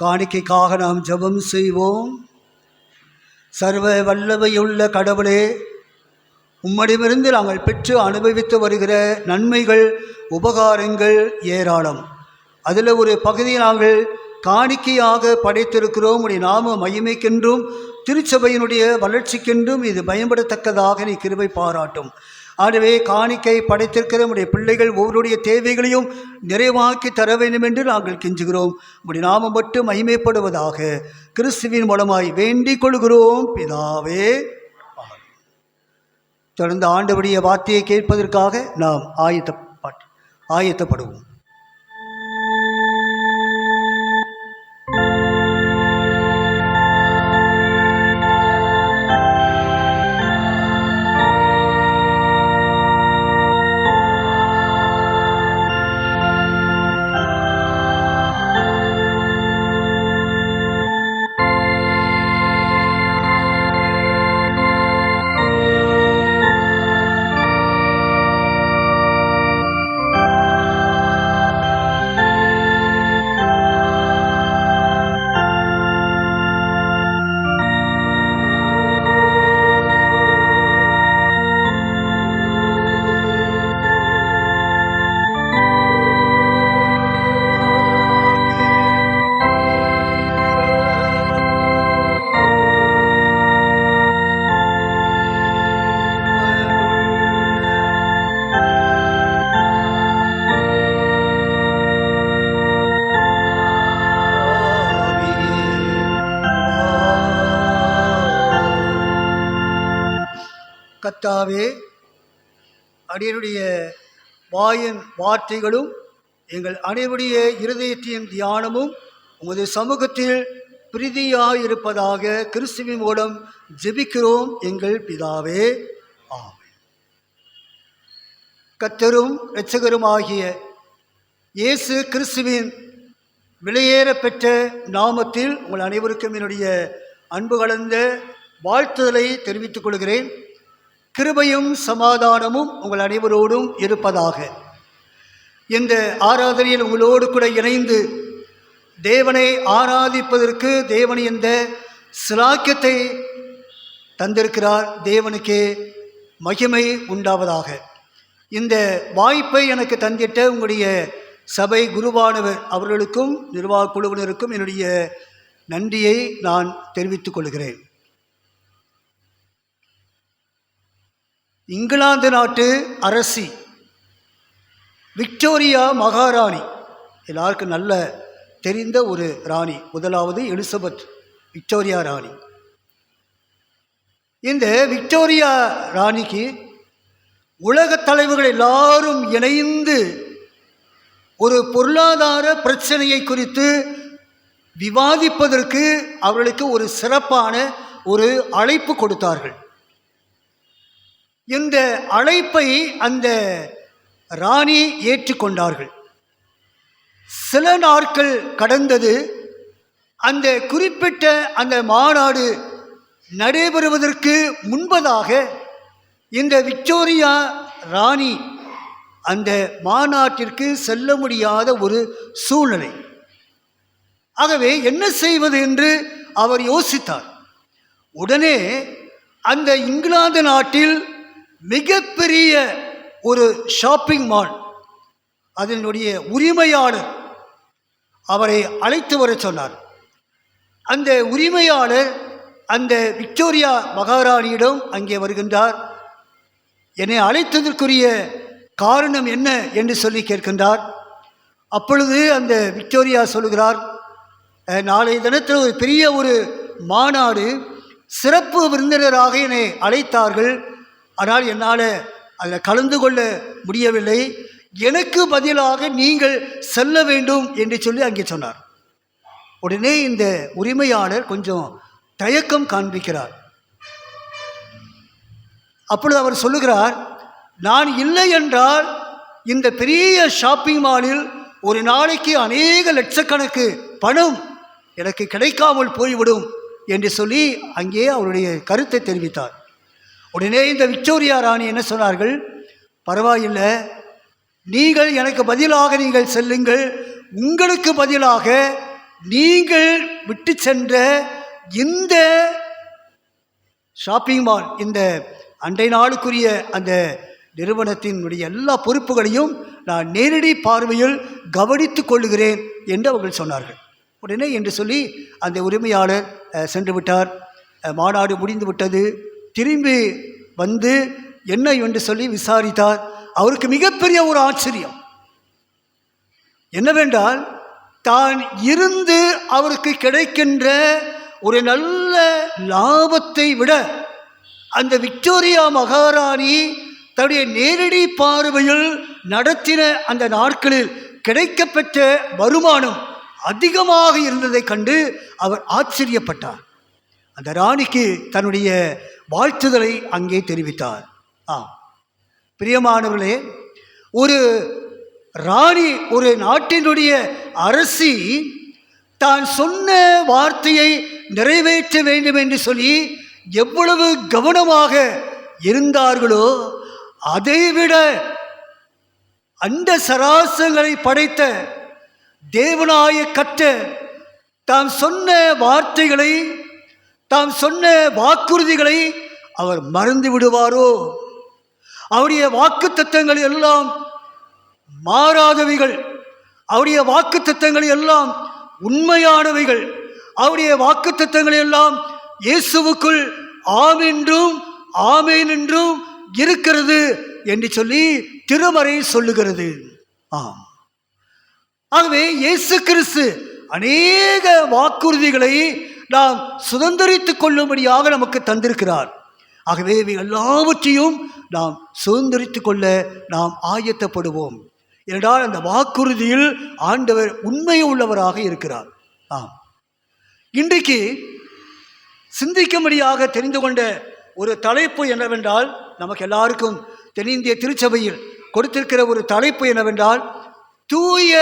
காணிக்கைக்காக நாம் ஜெபம் செய்வோம். சர்வ வல்லமையுள்ள கடவுளே, உம்மிடமிருந்து நாங்கள் பெற்று அனுபவித்து வருகிற நன்மைகள் உபகாரங்கள் ஏராளம். அதில் ஒரு பகுதியை நாங்கள் காணிக்கையாக படைத்திருக்கிறோம். உடைய நாம மகிமைக்கென்றும் திருச்சபையினுடைய வளர்ச்சிக்கென்றும் இது பயன்படத்தக்கதாக நீ கிருபை பாராட்டும். ஆகவே காணிக்கை படைத்திருக்கிற உடைய பிள்ளைகள் ஒவ்வொருடைய தேவைகளையும் நிறைவாக்கி தர வேண்டும் என்று நாங்கள் கெஞ்சுகிறோம். உடைய நாமம் மட்டும் மகிமைப்படுவதாக கிறிஸ்துவின் மூலமாய் வேண்டிக் கொள்கிறோம் பிதாவே. தொடர்ந்து ஆண்டவருடைய வார்த்தையை கேட்பதற்காக நாம் ஆயத்தப்படுவோம். கர்த்தாவே, அடியனுடைய வாயின் வார்த்தைகளும் எங்கள் அனைவருடைய இருதயத்தின் தியானமும் உமது சமூகத்தில் பிரீதியாயிருப்பதாக கிறிஸ்துவின் மூலம் ஜெபிக்கிறோம் எங்கள் பிதாவே. ஆமென். கர்த்தரும் இரட்சகருமாகிய இயேசு கிறிஸ்துவின் விலையேற பெற்ற நாமத்தில் உங்கள் அனைவருக்கும் என்னுடைய அன்பு கலந்த வாழ்த்துதலை தெரிவித்துக் கொள்கிறேன். கிருபையும் சமாதானமும் உங்கள் அனைவரோடும் இருப்பதாக. இந்த ஆராதனையில் உங்களோடு கூட இணைந்து தேவனை ஆராதிப்பதற்கு தேவன் இந்த சிலாக்கியத்தை தந்திருக்கிறார். தேவனுக்கே மகிமை உண்டாவதாக. இந்த வாய்ப்பை எனக்கு தந்திட்ட உங்களுடைய சபை குருவானவர் அவர்களுக்கும் நிர்வாக குழுவினருக்கும் என்னுடைய நன்றியை நான் தெரிவித்துக் கொள்கிறேன். இங்கிலாந்து நாட்டு அரசி விக்டோரியா மகாராணி, எல்லாருக்கும் நல்ல தெரிந்த ஒரு ராணி. முதலாவது எலிசபெத் விக்டோரியா ராணி. இந்த விக்டோரியா ராணிக்கு உலகத் தலைவர்கள் எல்லாரும் இணைந்து ஒரு பொருளாதார பிரச்சனையை குறித்து விவாதிப்பதற்கு அவர்களுக்கு ஒரு சிறப்பான ஒரு அழைப்பு கொடுத்தார்கள். இந்த அழைப்பை அந்த ராணி ஏற்றுக்கொண்டார்கள். சில நாட்கள் கடந்தது. அந்த குறிப்பிட்ட அந்த மாநாடு நடைபெறுவதற்கு முன்பதாக இந்த விக்டோரியா ராணி அந்த மாநாட்டிற்கு செல்ல முடியாத ஒரு சூழ்நிலை. ஆகவே என்ன செய்வது என்று அவர் யோசித்தார். உடனே அந்த இங்கிலாந்து நாட்டில் மிகப்பெரிய ஒரு ஷாப்பிங் மால், அதனுடைய உரிமையாளர் அவரை அழைத்து வர சொன்னார். அந்த உரிமையாளர் அந்த விக்டோரியா மகாராணியிடம் அங்கே வருகின்றார். என்னை அழைத்ததற்குரிய காரணம் என்ன என்று சொல்லி கேட்கின்றார். அப்பொழுது அந்த விக்டோரியா சொல்லுகிறார், நாளை தினத்தில் ஒரு பெரிய ஒரு மாநாடு, சிறப்பு விருந்தினராக என்னை அழைத்தார்கள். ஆனால் என்னால் அதில் கலந்து கொள்ள முடியவில்லை. எனக்கு பதிலாக நீங்கள் செல்ல வேண்டும் என்று சொல்லி அங்கே சொன்னார். உடனே இந்த உரிமையாளர் கொஞ்சம் தயக்கம் காண்பிக்கிறார். அப்பொழுது அவர் சொல்லுகிறார், நான் இல்லை என்றால் இந்த பெரிய ஷாப்பிங் மாலில் ஒரு நாளைக்கு அநேக லட்சக்கணக்கு பணம் எனக்கு கிடைக்காமல் போய்விடும் என்று சொல்லி அங்கே அவருடைய கருத்தை தெரிவித்தார். உடனே இந்த விக்டோரியா ராணி என்ன சொன்னார்கள், பரவாயில்லை, நீங்கள் எனக்கு பதிலாக நீங்கள் செல்லுங்கள். உங்களுக்கு பதிலாக நீங்கள் விட்டு சென்ற இந்த ஷாப்பிங் மால், இந்த அண்டை நாளுக்குரிய அந்த நிறுவனத்தினுடைய எல்லா பொறுப்புகளையும் நான் நேரடி பார்வையில் கவனித்து கொள்ளுகிறேன் என்று அவர்கள் சொன்னார்கள். உடனே என்று சொல்லி அந்த உரிமையாளர் சென்று விட்டார். மாநாடு முடிந்து விட்டது. திரும்பி வந்து என்ன என்று சொல்லி விசாரித்தார். அவருக்கு மிகப்பெரிய ஒரு ஆச்சரியம் என்னவென்றால், தான் இருந்து அவருக்கு கிடைக்கின்ற ஒரு நல்ல லாபத்தை விட அந்த விக்டோரியா மகாராணி தன்னுடைய நேரடி பார்வையில் நடத்தின அந்த நாட்களில் கிடைக்கப்பெற்ற வருமானம் அதிகமாக இருந்ததை கண்டு அவர் ஆச்சரியப்பட்டார். அந்த ராணிக்கு தன்னுடைய வாழ்த்துதலை அங்கே தெரிவித்தார். பிரியமானவர்களே, ஒரு ராணி, ஒரு நாட்டினுடைய அரசி தான் சொன்ன வார்த்தையை நிறைவேற்ற வேண்டும் என்று சொல்லி எவ்வளவு கவனமாக இருந்தார்களோ, அதைவிட அந்த சராசரங்களை படைத்த தேவனாய கர்த்தர் தாம் சொன்ன வார்த்தைகளை, தாம் சொன்ன வாக்குறுதிகளை அவர் மறந்து விடுவாரோ? அவருடைய வாக்குத்தத்தங்கள் எல்லாம் மாறாதவைகள், அவருடைய வாக்குத்தத்தங்கள் எல்லாம் உண்மையானவைகள், அவருடைய வாக்குத்தத்தங்கள் எல்லாம் இயேசுவுக்குள் ஆம் என்றும் ஆமேன் என்றும் இருக்கிறது என்று சொல்லி திருமறை சொல்லுகிறது. ஆம், ஆகவே இயேசு கிறிஸ்து அநேக வாக்குறுதிகளை நாம் சுதந்திரித்துக் கொள்ளும்படியாக நமக்கு தந்திருக்கிறார். ஆகவே இவை எல்லாவற்றையும் நாம் சுதந்திரித்து கொள்ள நாம் ஆயத்தப்படுவோம். ஏனென்றால் அந்த வாக்குறுதியில் ஆண்டவர் உண்மை உள்ளவராக இருக்கிறார். ஆம், இன்றைக்கு சிந்திக்கும்படியாக தெரிந்து கொண்ட ஒரு தலைப்பு என்னவென்றால், நமக்கு எல்லாருக்கும் தென்னிந்திய திருச்சபையில் கொடுத்திருக்கிற ஒரு தலைப்பு என்னவென்றால், தூய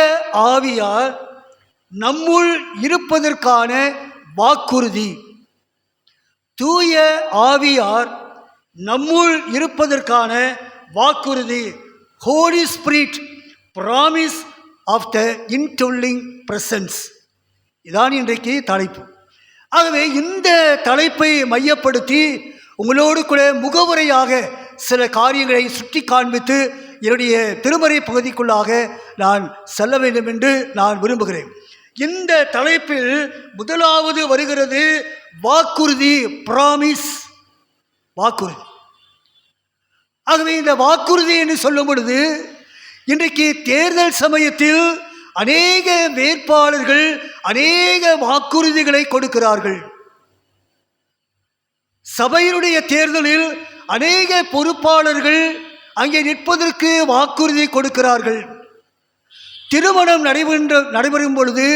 ஆவியார் நம்முள் இருப்பதற்கான வாக்குறுதி. தூய ஆவியார் நம்முள் இருப்பதற்கான வாக்குறுதி. Holy spirit promise of the indwelling presence. இதான் இன்றைக்கு தலைப்பு. ஆகவே இந்த தலைப்பை மையப்படுத்தி உங்களோடு கூட முகவுரையாக சில காரியங்களை சுட்டி காண்பித்து என்னுடைய திருமறை பகுதிக்குள்ளாக நான் செல்ல வேண்டும் என்று நான் விரும்புகிறேன். இந்த தலைப்பில் முதலாவது வருகிறது வாக்குறுதி, ப்ராமிஸ், வாக்குறுதி. ஆகவே இந்த வாக்குறுதி என்று சொல்லும் பொழுது, இன்றைக்கு தேர்தல் சமயத்தில் அநேக வேட்பாளர்கள் அநேக வாக்குறுதிகளை கொடுக்கிறார்கள். சபையினுடைய தேர்தலில் அநேக பொறுப்பாளர்கள் அங்கே நிற்பதற்கு வாக்குறுதி கொடுக்கிறார்கள். திருமணம் நடைபெறும் பொழுது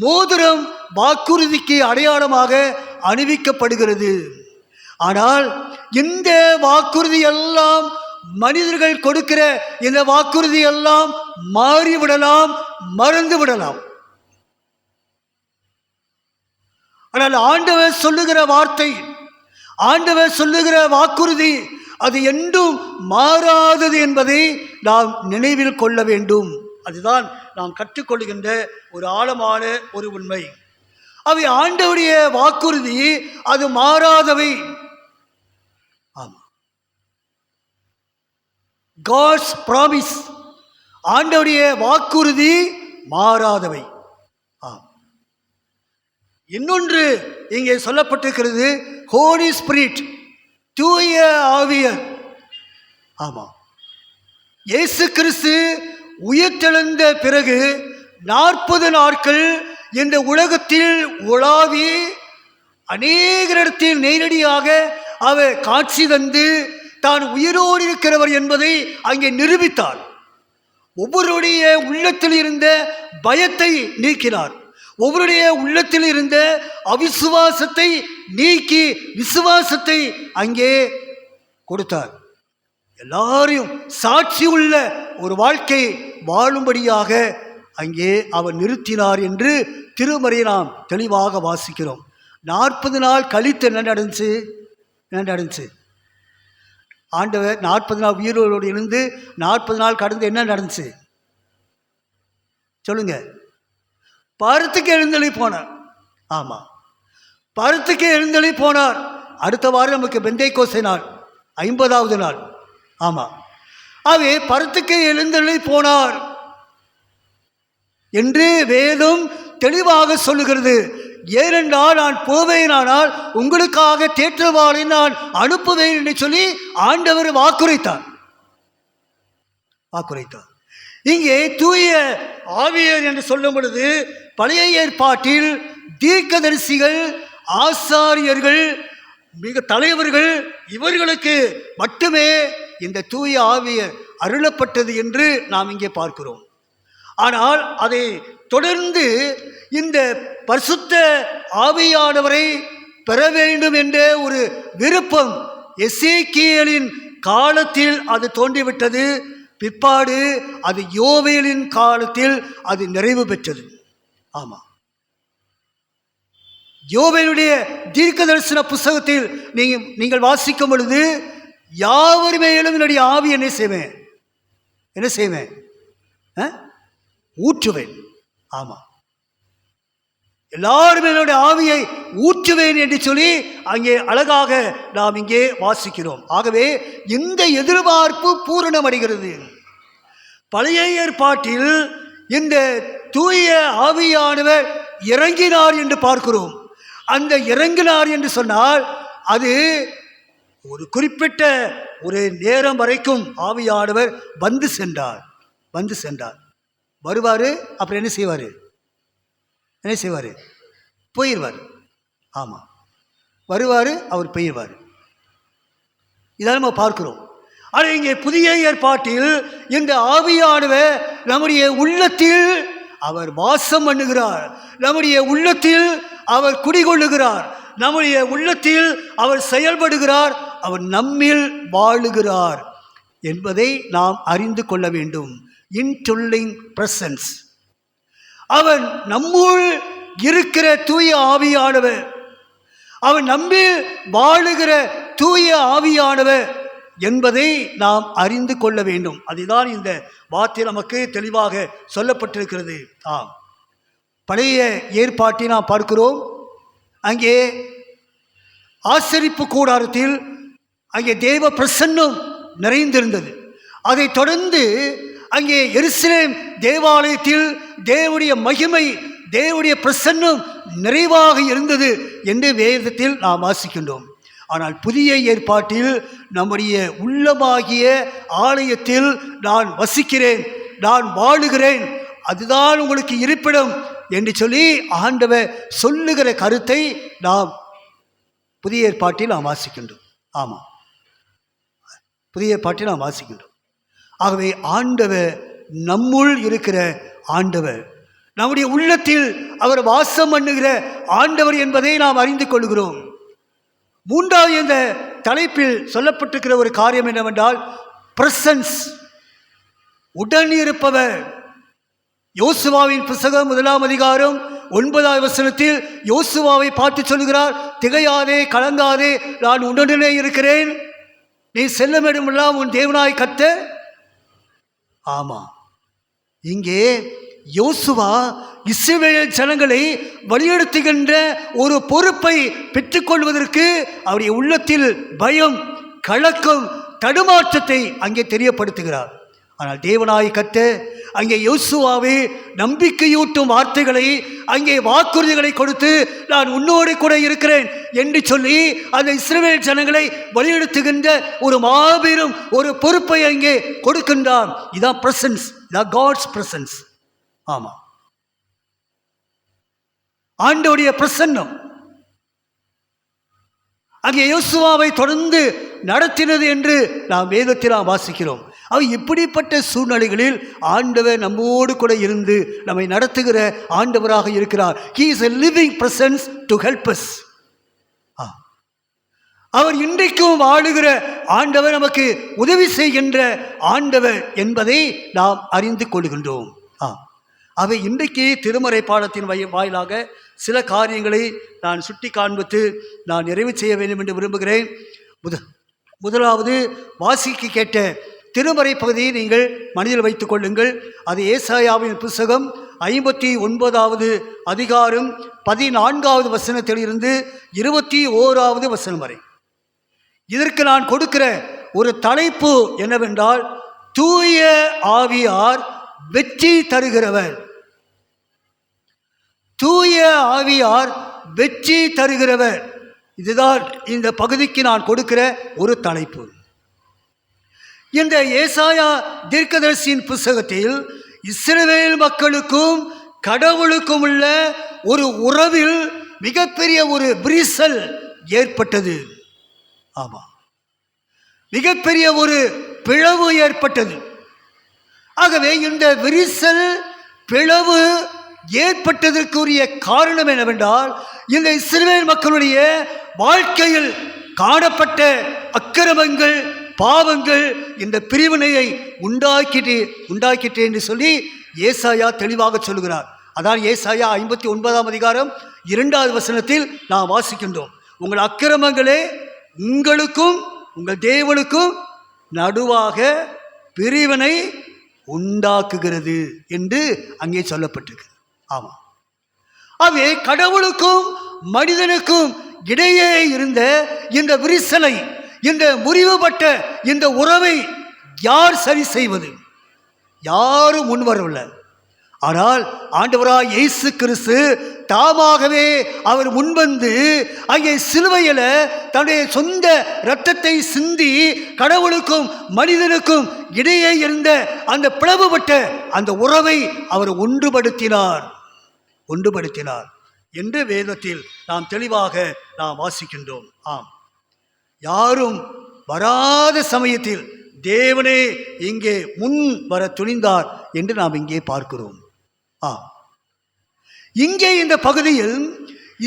மோதிரம் வாக்குறுதிக்கு அடையாளமாக அணிவிக்கப்படுகிறது. ஆனால் இந்த வாக்குறுதி எல்லாம், மனிதர்கள் கொடுக்கிற இந்த வாக்குறுதி எல்லாம் மாறிவிடலாம், மறந்து விடலாம். ஆனால் ஆண்டவர் சொல்லுகிற வார்த்தை, ஆண்டவர் சொல்லுகிற வாக்குறுதி அது என்றும் மாறாதது என்பதை நாம் நினைவில் கொள்ள வேண்டும். அதுதான் நாம் கற்றுக்கொள்கின்ற ஒரு ஆழமான ஒரு உண்மை. அவை ஆண்டவருடைய வாக்குறுதி அது மாறாதவை. ஆமாம், God's promise, ஆண்டவருடைய வாக்குறுதி மாறாதவை. இன்னொன்று இங்கே சொல்லப்பட்டிருக்கிறது, ஹோலி ஸ்பிரிட், தூய ஆவியர். ஆமாம், இயேசு கிறிஸ்து உயிர்த்தெழுந்த பிறகு 40 நாட்கள் இந்த உலகத்தில் உலாவி அநேகரிடத்தில் நேரடியாக அவர் காட்சி தந்து தான் உயிரோடு இருக்கிறவர் என்பதை அங்கே நிரூபித்தார். ஒவ்வொருடைய உள்ளத்தில் இருந்த பயத்தை நீக்கினார். ஒவ்வொருடைய உள்ளத்தில் இருந்த அவிசுவாசத்தை நீக்கி விசுவாசத்தை அங்கே கொடுத்தார். எல்லாரையும் சாட்சி உள்ள ஒரு வாழ்க்கை வாழும்படியாக அங்கே அவர் நிறுத்தினார் என்று திருமறையை நாம் தெளிவாக வாசிக்கிறோம். 40 நாள் கழித்து என்ன நடந்துச்சு? ஆண்டவர் 40 நாள் உயிரோடு இருந்து 40 நாள் கடந்து என்ன நடந்துச்சு சொல்லுங்க? பருத்துக்கு எழுந்தளி போனார். ஆமாம், பருத்துக்கு எழுந்தளி போனார். அடுத்த வாரம் நமக்கு பெந்தைக்கோஸ்தே நாள், 50வது நாள். ஆமாம், அவை பருத்துக்கு எழுந்தளி போனார் என்று வேதம் தெளிவாக சொல்லுகிறது. ஏனென்றால் நான் போவேனானால் உங்களுக்காக தேற்றவாளை நான் அனுப்புவேன் என்று சொல்லி ஆண்டவர் வாக்குரைத்தார். இங்கே தூய ஆவியர் என்று சொல்லும் பொழுது பழைய ஏற்பாட்டில் தீர்க்கதரிசிகள், ஆசாரியர்கள், மிக தலைவர்கள், இவர்களுக்கு மட்டுமே இந்த தூய ஆவியர் அருளப்பட்டது என்று நாம் இங்கே பார்க்கிறோம். ஆனால் அதை தொடர்ந்து இந்த பரிசுத்த ஆவியானவரை பெற வேண்டும் என்ற ஒரு விருப்பம் எசேக்கியேலின் காலத்தில் அது தோன்றிவிட்டது. பிற்பாடு அது யோவேலின் காலத்தில் அது நிறைவு பெற்றது. ஆமாம், யோவேலுடைய தீர்க்க தரிசன புஸ்தகத்தில் நீங்கள் வாசிக்கும் பொழுது, யாவர் மேலும் என்னுடைய ஆவி என்ன செய்வேன்? ஊற்றுவேன். ஆமாம், எல்லாருமே என்னுடைய ஆவியை ஊற்றுவேன் என்று சொல்லி அங்கே அழகாக நாம் இங்கே வாசிக்கிறோம். ஆகவே இந்த எதிர்பார்ப்பு பூரணமடைகிறது. பழைய ஏற்பாட்டில் இந்த தூய ஆவியானவர் இறங்கினார் என்று பார்க்கிறோம். அந்த இறங்கினார் என்று சொன்னால் அது ஒரு குறிப்பிட்ட ஒரு நேரம் வரைக்கும் ஆவியானவர் வந்து சென்றார். வருவார், அப்புறம் என்ன செய்வார்? போயிடுவார். ஆமாம், வருவார், அவர் போயிடுவார். இதை நம்ம பார்க்கிறோம். ஆனால் இங்கே புதிய ஏற்பாட்டில் இந்த ஆவியானவர் நம்முடைய உள்ளத்தில் அவர் வாசம் பண்ணுகிறார், நம்முடைய உள்ளத்தில் அவர் குடிகொள்ளுகிறார், நம்முடைய உள்ளத்தில் அவர் செயல்படுகிறார், அவர் நம்மில் வாழுகிறார் என்பதை நாம் அறிந்து கொள்ள வேண்டும். இன்டொல்லிங் பிரசன்ஸ். அவன் நம்முள் இருக்கிற தூய ஆவியானவர், அவன் நம்மில் வாழுகிற தூய ஆவியானவர் என்பதை நாம் அறிந்து கொள்ள வேண்டும். அதுதான் இந்த வார்த்தை நமக்கு தெளிவாக சொல்லப்பட்டிருக்கிறது. பழைய ஏற்பாட்டை நாம் பார்க்கிறோம். அங்கே ஆசரிப்பு கூடாரத்தில் அங்கே தேவ பிரசன்னம் நிறைந்திருந்தது. அதைத் தொடர்ந்து அங்கே எருசலேம் தேவாலயத்தில் தேவனுடைய மகிமை, தேவனுடைய பிரசன்னம் நிறைவாக இருந்தது என்று வேதத்தில் நாம் வாசிக்கின்றோம். ஆனால் புதிய ஏற்பாட்டில் நம்முடைய உள்ளமாகிய ஆலயத்தில் நான் வசிக்கிறேன், நான் வாழுகிறேன், அதுதான் உங்களுக்கு இருப்பிடம் என்று சொல்லி ஆண்டவர் சொல்லுகிற கருத்தை நாம் புதிய ஏற்பாட்டில் நாம் வாசிக்கின்றோம். ஆமாம், புதிய ஏற்பாட்டில் நாம் வாசிக்கின்றோம். ஆகவே ஆண்டவர் நம்முள் இருக்கிற ஆண்டவர், நம்முடைய உள்ளத்தில் அவர் வாசம் பண்ணுகிற ஆண்டவர் என்பதை நாம் அறிந்து கொள்கிறோம். மூன்றாவது இந்த தலைப்பில் சொல்லப்பட்டிருக்கிற ஒரு காரியம் என்னவென்றால் பிரசன்ஸ், உடன் இருப்பவர். யோசுவாவின் புத்தகம் 1 அதிகாரம் 9வது வசனத்தில் யோசுவாவை பார்த்து சொல்கிறார், திகையாதே, கலங்காதே, நான் உடனே இருக்கிறேன், நீ செல்லும் இடமெல்லாம் உன் தேவனாய் கர்த்தர். ஆமாம், இங்கே யோசுவா இஸ்ரவேல் ஜனங்களை வழிநடத்துகின்ற ஒரு பொறுப்பை பெற்றுக்கொள்வதற்கு அவருடைய உள்ளத்தில் பயம், கலக்கம், தடுமாற்றத்தை அங்கே தெரியப்படுத்துகிறார். ஆனால் தேவனாய் கர்த்தர் அங்கே யோசுவாவை நம்பிக்கையூட்டும் வார்த்தைகளை, அங்கே வாக்குறுதிகளை கொடுத்து நான் உன்னோடு கூட இருக்கிறேன் என்று சொல்லி அந்த இஸ்ரவேல் ஜனங்களை வழிநடத்துகின்ற ஒரு மாபெரும் ஒரு பொறுப்பை அங்கே கொடுக்கின்றான். இதான் பிரசன்ஸ், இதான் காட்ஸ் பிரசன்ஸ். ஆமாம், ஆண்டவருடைய பிரசன்னம் அங்கே யோசுவாவை தொடர்ந்து நடத்தினது என்று நாம் வேதத்தில் வாசிக்கிறோம். அவர் இப்படிப்பட்ட சூழ்நிலைகளில் ஆண்டவர் நம்மோடு கூட இருந்து நம்மை நடத்துகிற ஆண்டவராக இருக்கிறார். He is a living presence to help us. அவர் இன்றைக்கும் வாழுகிற ஆண்டவர், நமக்கு உதவி செய்கின்ற ஆண்டவர் என்பதை நாம் அறிந்து கொள்கின்றோம். அவை இன்றைக்கு திருமறை பாடத்தின் வாயிலாக சில காரியங்களை நான் சுட்டி காண்பித்து நான் நிறைவு செய்ய வேண்டும் என்று விரும்புகிறேன். முதலாவது, வாசிக்க கேட்ட திருமறை பகுதியை நீங்கள் மனதில் வைத்துக் கொள்ளுங்கள். அது ஏசாயாவின் புத்தகம் 59வது அதிகாரம் 14வது வசனத்திலிருந்து 21வது வசனம் வரை. இதற்கு நான் கொடுக்கிற ஒரு தலைப்பு என்னவென்றால், தூய ஆவியார் வெற்றி தருகிறவர். தூய ஆவியார் வெற்றி தருகிறவர், இதுதான் இந்த பகுதிக்கு நான் கொடுக்கிற ஒரு தலைப்பு. இந்த ஏசாயா தீர்க்கதரிசியின் புத்தகத்தில் இஸ்ரவேல் மக்களுக்கும் கடவுளுக்கும் உள்ள ஒரு உறவில் மிகப்பெரிய ஒரு விரிசல் ஏற்பட்டது. ஆமாம், மிகப்பெரிய ஒரு பிளவு ஏற்பட்டது. ஆகவே இந்த விரிசல், பிளவு ஏற்பட்டதற்குரிய காரணம் என்னவென்றால், இந்த இஸ்ரவேல் மக்களுடைய வாழ்க்கையில் காணப்பட்ட அக்கிரமங்கள், பாவங்கள் இந்த பிரிவினையை உண்டாக்கிட்டு என்று சொல்லி ஏசாயா தெளிவாக சொல்கிறார். அதான் ஏசாயா 59ஆம் அதிகாரம் 2வது வசனத்தில் நாம் வாசிக்கின்றோம், உங்கள் அக்கிரமங்களே உங்களுக்கும் உங்கள் தேவனுக்கும் நடுவாக பிரிவினை உண்டாக்குகிறது என்று அங்கே சொல்லப்பட்டிருக்கு. ஆமாம், அவை கடவுளுக்கும் மனிதனுக்கும் இடையே இருந்த இந்த விரிசலை, இந்த முறிவுபட்ட இந்த உறவை யார் சரி செய்வது? யாரும் முன்வரவில்லை. ஆனால் ஆண்டவராய் இயேசு கிறிஸ்து தாமாகவே அவர் முன்வந்து அங்கே சிலுவையில் தன்னுடைய சொந்த இரத்தத்தை சிந்தி கடவுளுக்கும் மனிதனுக்கும் இடையே இருந்த அந்த பிளவுபட்ட அந்த உறவை அவர் ஒன்றுபடுத்தினார் என்று வேதத்தில் நாம் தெளிவாக நாம் வாசிக்கின்றோம். ஆம், யாரும் வராத சமயத்தில் தேவனே இங்கே முன் வர துணிந்தார் என்று நாம் இங்கே பார்க்கிறோம். இங்கே இந்த பகுதியில்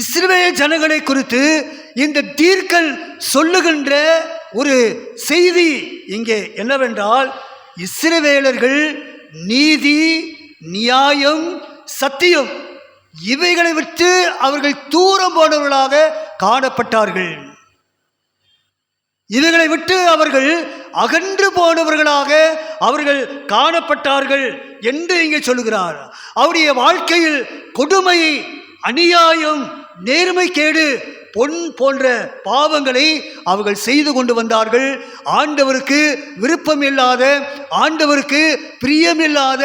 இஸ்ரவேல் ஜனங்களை குறித்து இந்த தீர்க்கன் சொல்லுகின்ற ஒரு செய்தி இங்கே என்னவென்றால், இஸ்ரவேலர்கள் நீதி, நியாயம், சத்தியம் இவைகளை விட்டு அவர்கள் தூரம் போனவர்களாக காணப்பட்டார்கள். இவைகளை விட்டு அவர்கள் அகன்று போனவர்களாக அவர்கள் காணப்பட்டார்கள் என்று இங்கே சொல்லுகிறார். அவருடைய வாழ்க்கையில் கொடுமை, அநியாயம், நேர்மைக்கேடு, பொன் போன்ற பாவங்களை அவர்கள் செய்து கொண்டு வந்தார்கள். ஆண்டவருக்கு விருப்பமில்லாத, ஆண்டவருக்கு பிரியமில்லாத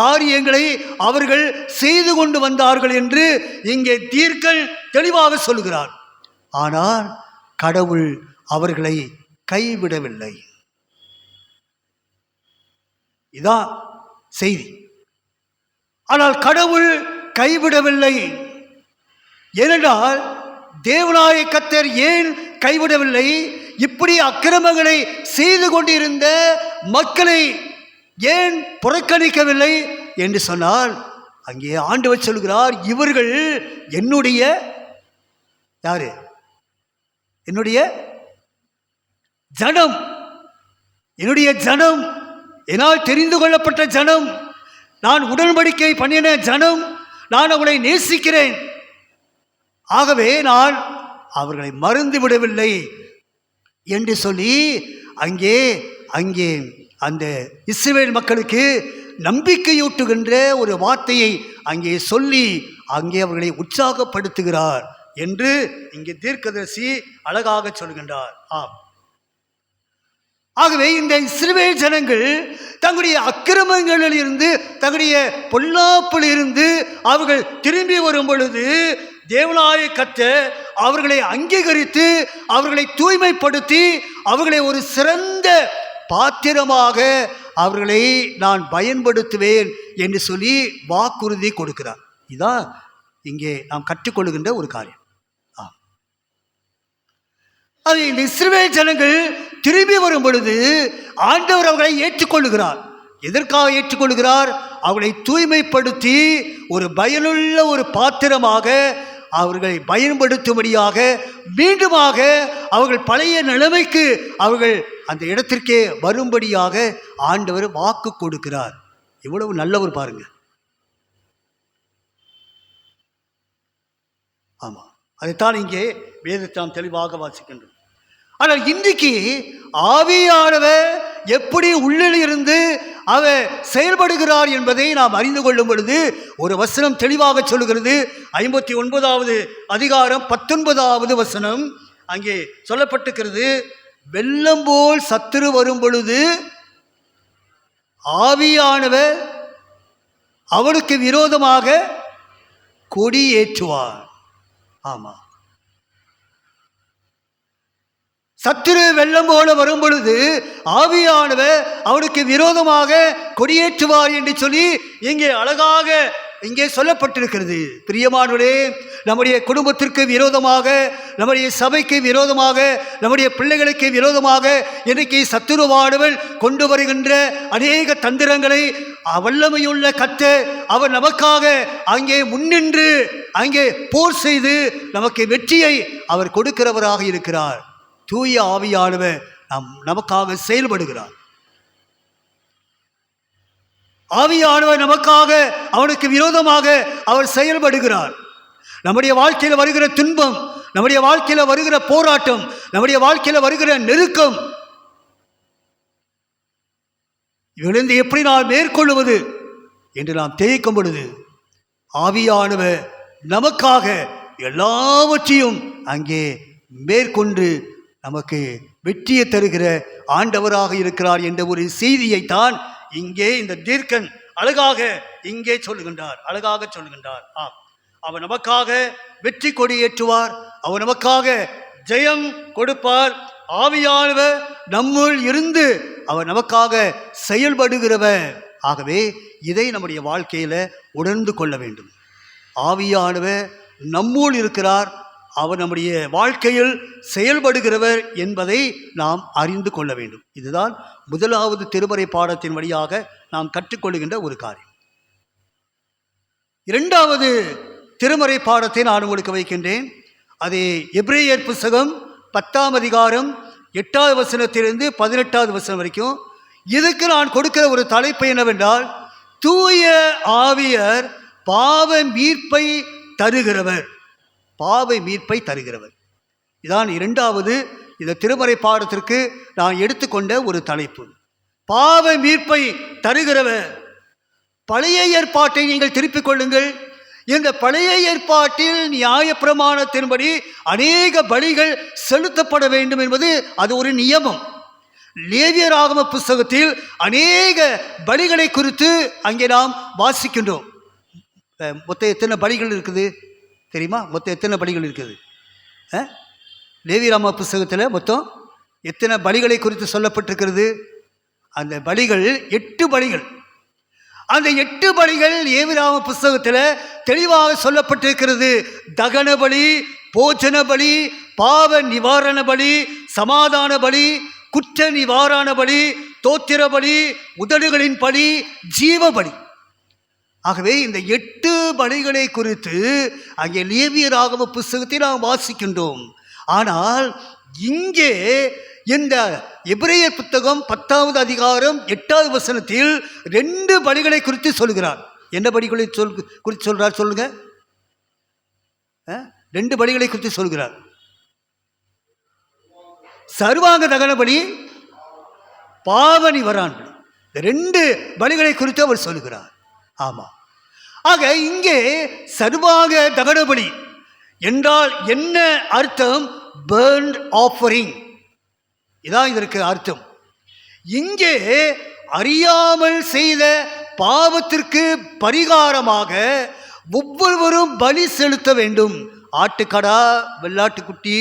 காரியங்களை அவர்கள் செய்து கொண்டு வந்தார்கள் என்று இங்கே தீர்க்கன் தெளிவாக சொல்கிறார். ஆனால் கடவுள் அவர்களை கைவிடவில்லை. இதான் செய்தி. ஆனால் கடவுள் கைவிடவில்லை. ஏனென்றால் தேவனாய கர்த்தர் ஏன் கைவிடவில்லை? இப்படி அக்கிரமங்களை செய்து கொண்டிருந்த மக்களை ஏன் புறக்கணிக்கவில்லை என்று சொன்னால், அங்கே ஆண்டவர் சொல்கிறார், இவர்கள் என்னுடைய யாரு? என்னுடைய ஜனம், என்னுடைய ஜனம், என்னால் தெரிந்து கொள்ளப்பட்ட ஜனம், நான் உடன்படிக்கை பண்ணின ஜனம், நான் அவளை நேசிக்கிறேன். ஆகவே நான் அவர்களை மறந்து விடவில்லை என்று சொல்லி அங்கே அங்கே அந்த இஸ்ரவேல் மக்களுக்கு நம்பிக்கையூட்டுகின்ற ஒரு வார்த்தையை அங்கே சொல்லி அங்கே அவர்களை உற்சாகப்படுத்துகிறார் என்று இங்கே தீர்க்கதரிசி அழகாக சொல்கின்றார். ஆகவே இந்த இஸ்ரவேல் ஜனங்கள் தங்களுடைய அக்கிரமங்களில் இருந்து, தங்களுடைய பொல்லாப்பில் இருந்து அவர்கள் திரும்பி வரும் பொழுது தேவனாய கர்த்தர் அவர்களை அங்கீகரித்து, அவர்களை தூய்மைப்படுத்தி, அவர்களை ஒரு சிறந்த பாத்திரமாக அவர்களை நான் பயன்படுத்துவேன் என்று சொல்லி வாக்குறுதி கொடுக்கிறார். இதான் இங்கே நாம் கற்றுக்கொள்கின்ற ஒரு காரியம். அது இந்த இஸ்ரவேல் ஜனங்கள் திரும்பி வரும் பொழுது ஆண்டவர் அவர்களை ஏற்றுக்கொள்கிறார். எதற்காக ஏற்றுக்கொள்கிறார்? அவர்களை தூய்மைப்படுத்தி ஒரு பயனுள்ள ஒரு பாத்திரமாக அவர்களை பயன்படுத்தும்படியாக, மீண்டுமாக அவர்கள் பழைய நிலைமைக்கு அவர்கள் அந்த இடத்திற்கே வரும்படியாக ஆண்டவர் வாக்கு கொடுக்கிறார். இவ்வளவு நல்லவர் பாருங்க. ஆமாம், அதைத்தான் இங்கே வேதத்தை நாம் தெளிவாக வாசிக்கின்றோம். ஆனால் இன்றைக்கு ஆவியானவர் எப்படி உள்ளில் இருந்து அவர் செயல்படுகிறார் என்பதை நாம் அறிந்து கொள்ளும் பொழுது ஒரு வசனம் தெளிவாக சொல்லுகிறது. 59வது அதிகாரம் 19வது வசனம் அங்கே சொல்லப்பட்டிருக்கிறது. வெள்ளம் போல் சத்துரு வரும் பொழுது ஆவியானவர் அவனுக்கு விரோதமாக கொடியேற்றுவார். ஆமாம், சத்துரு வெள்ளம் போல வரும் பொழுது ஆவியானவர் அவனுக்கு விரோதமாக கொடியேற்றுவார் என்று சொல்லி இங்கே அழகாக இங்கே சொல்லப்பட்டிருக்கிறது. பிரியமானவர்களே, நம்முடைய குடும்பத்திற்கு விரோதமாக, நம்முடைய சபைக்கு விரோதமாக, நம்முடைய பிள்ளைகளுக்கு விரோதமாக இன்றைக்கு சத்துருவானவன் கொண்டு வருகின்ற அநேக தந்திரங்களை வல்லமையுள்ள கர்த்தர் அவர் நமக்காக அங்கே முன்னின்று அங்கே போர் செய்து நமக்கு வெற்றியை அவர் கொடுக்கிறவராக இருக்கிறார். தூய ஆவியானவர் நமக்காக செயல்படுகிறார். ஆவியானவர் நமக்காக, அவனுக்கு விரோதமாக அவர் செயல்படுகிறார். நம்முடைய வாழ்க்கையில் வருகிற துன்பம், நம்முடைய வாழ்க்கையில் வருகிற போராட்டம், நம்முடைய வாழ்க்கையில் வருகிற நெருக்கம், இதிலிருந்து எப்படி நாம் மேற்கொள்வது என்று நாம் தேய்க்கும் பொழுது ஆவியானவர் நமக்காக எல்லாவற்றையும் அங்கே மேற்கொண்டு நமக்கு வெற்றியை தருகிற ஆண்டவராக இருக்கிறார் என்ற ஒரு செய்தியைத்தான் இங்கே இந்த தீர்க்கன் அழகாக இங்கே சொல்லுகின்றார். அவர் நமக்காக வெற்றி கொடியேற்றுவார். அவர் நமக்காக ஜெயம் கொடுப்பார். ஆவியானவர் நம்முள் இருந்து அவர் நமக்காக செயல்படுகிறவர். ஆகவே இதை நம்முடைய வாழ்க்கையில் உணர்ந்து கொள்ள வேண்டும். ஆவியானவர் நம்முள் இருக்கிறார். அவர் நம்முடைய வாழ்க்கையில் செயல்படுகிறவர் என்பதை நாம் அறிந்து கொள்ள வேண்டும். இதுதான் முதலாவது திருமறை பாடத்தின் வழியாக நாம் கற்றுக்கொள்கின்ற ஒரு காரியம். இரண்டாவது திருமறை பாடத்தை நான் உங்களுக்கு வைக்கின்றேன். அது எபிரேயர் புத்தகம் 10ஆம் அதிகாரம் 8வது வசனத்திலிருந்து 18வது வசனம் வரைக்கும். இதுக்கு நான் கொடுக்கிற ஒரு தலைப்பு என்னவென்றால், தூய ஆவியர் பாவ மீட்பை தருகிறவர். பாவ மீட்பை தருகிறவர். இதான் இரண்டாவது இந்த திருமறை பாடத்திற்கு நான் எடுத்துக்கொண்ட ஒரு தலைப்பு. பாவ மீட்பை தருகிறவர். பழைய ஏற்பாட்டை நீங்கள் திருப்பிக் கொள்ளுங்கள். இந்த பழைய ஏற்பாட்டில் நியாயப்பிரமாணத்தின்படி அநேக பலிகள் செலுத்தப்பட வேண்டும் என்பது அது ஒரு நியமம். லேவியராகம புஸ்தகத்தில் அநேக பலிகளை குறித்து அங்கே நாம் வாசிக்கின்றோம். மொத்தம் எத்தனை பலிகள் இருக்குது தெரியுமா? மொத்தம் எத்தனை பலிகள் இருக்குது? லேவியராகம புஸ்தகத்தில் மொத்தம் எத்தனை பலிகளை குறித்து சொல்லப்பட்டிருக்கிறது? அந்த பலிகள் 8 பலிகள். அந்த 8 பலிகள் லேவியராகம புஸ்தகத்தில் தெளிவாக சொல்லப்பட்டிருக்கிறது. தகன பலி, போஜன பலி, பாவ நிவாரண பலி, சமாதான பலி, குற்ற நிவாரண பலி, தோத்திர பலி, உதடுகளின் பலி, ஜீவ பலி. ஆகவே இந்த 8 பலிகளை குறித்து அங்கே லேவியராகம புஸ்தகத்தை நாம் வாசிக்கின்றோம். ஆனால் இங்கே இந்த எபிரேயர் புத்தகம் 10வது அதிகாரம் 8வது வசனத்தில் 2 பலிகளை குறித்து சொல்கிறார். என்ன பலிகளை குறித்து சொல்றார் சொல்லுங்க? 2 பலிகளை குறித்து சொல்கிறார். சர்வாங்க தகன பலி, பாவ நிவாரண பலி. 2 பலிகளை குறித்து அவர் சொல்கிறார். ஆமா. ஆக இங்கே சர்வாங்க தகன பலி என்றால் என்ன அர்த்தம்? Burnt offering. இதான் இதற்கு அர்த்தம். இங்கே அறியாமல் செய்த பாவத்திற்கு பரிகாரமாக ஒவ்வொருவரும் பலி செலுத்த வேண்டும். ஆட்டுக்கடா, வெள்ளாட்டுக்குட்டி,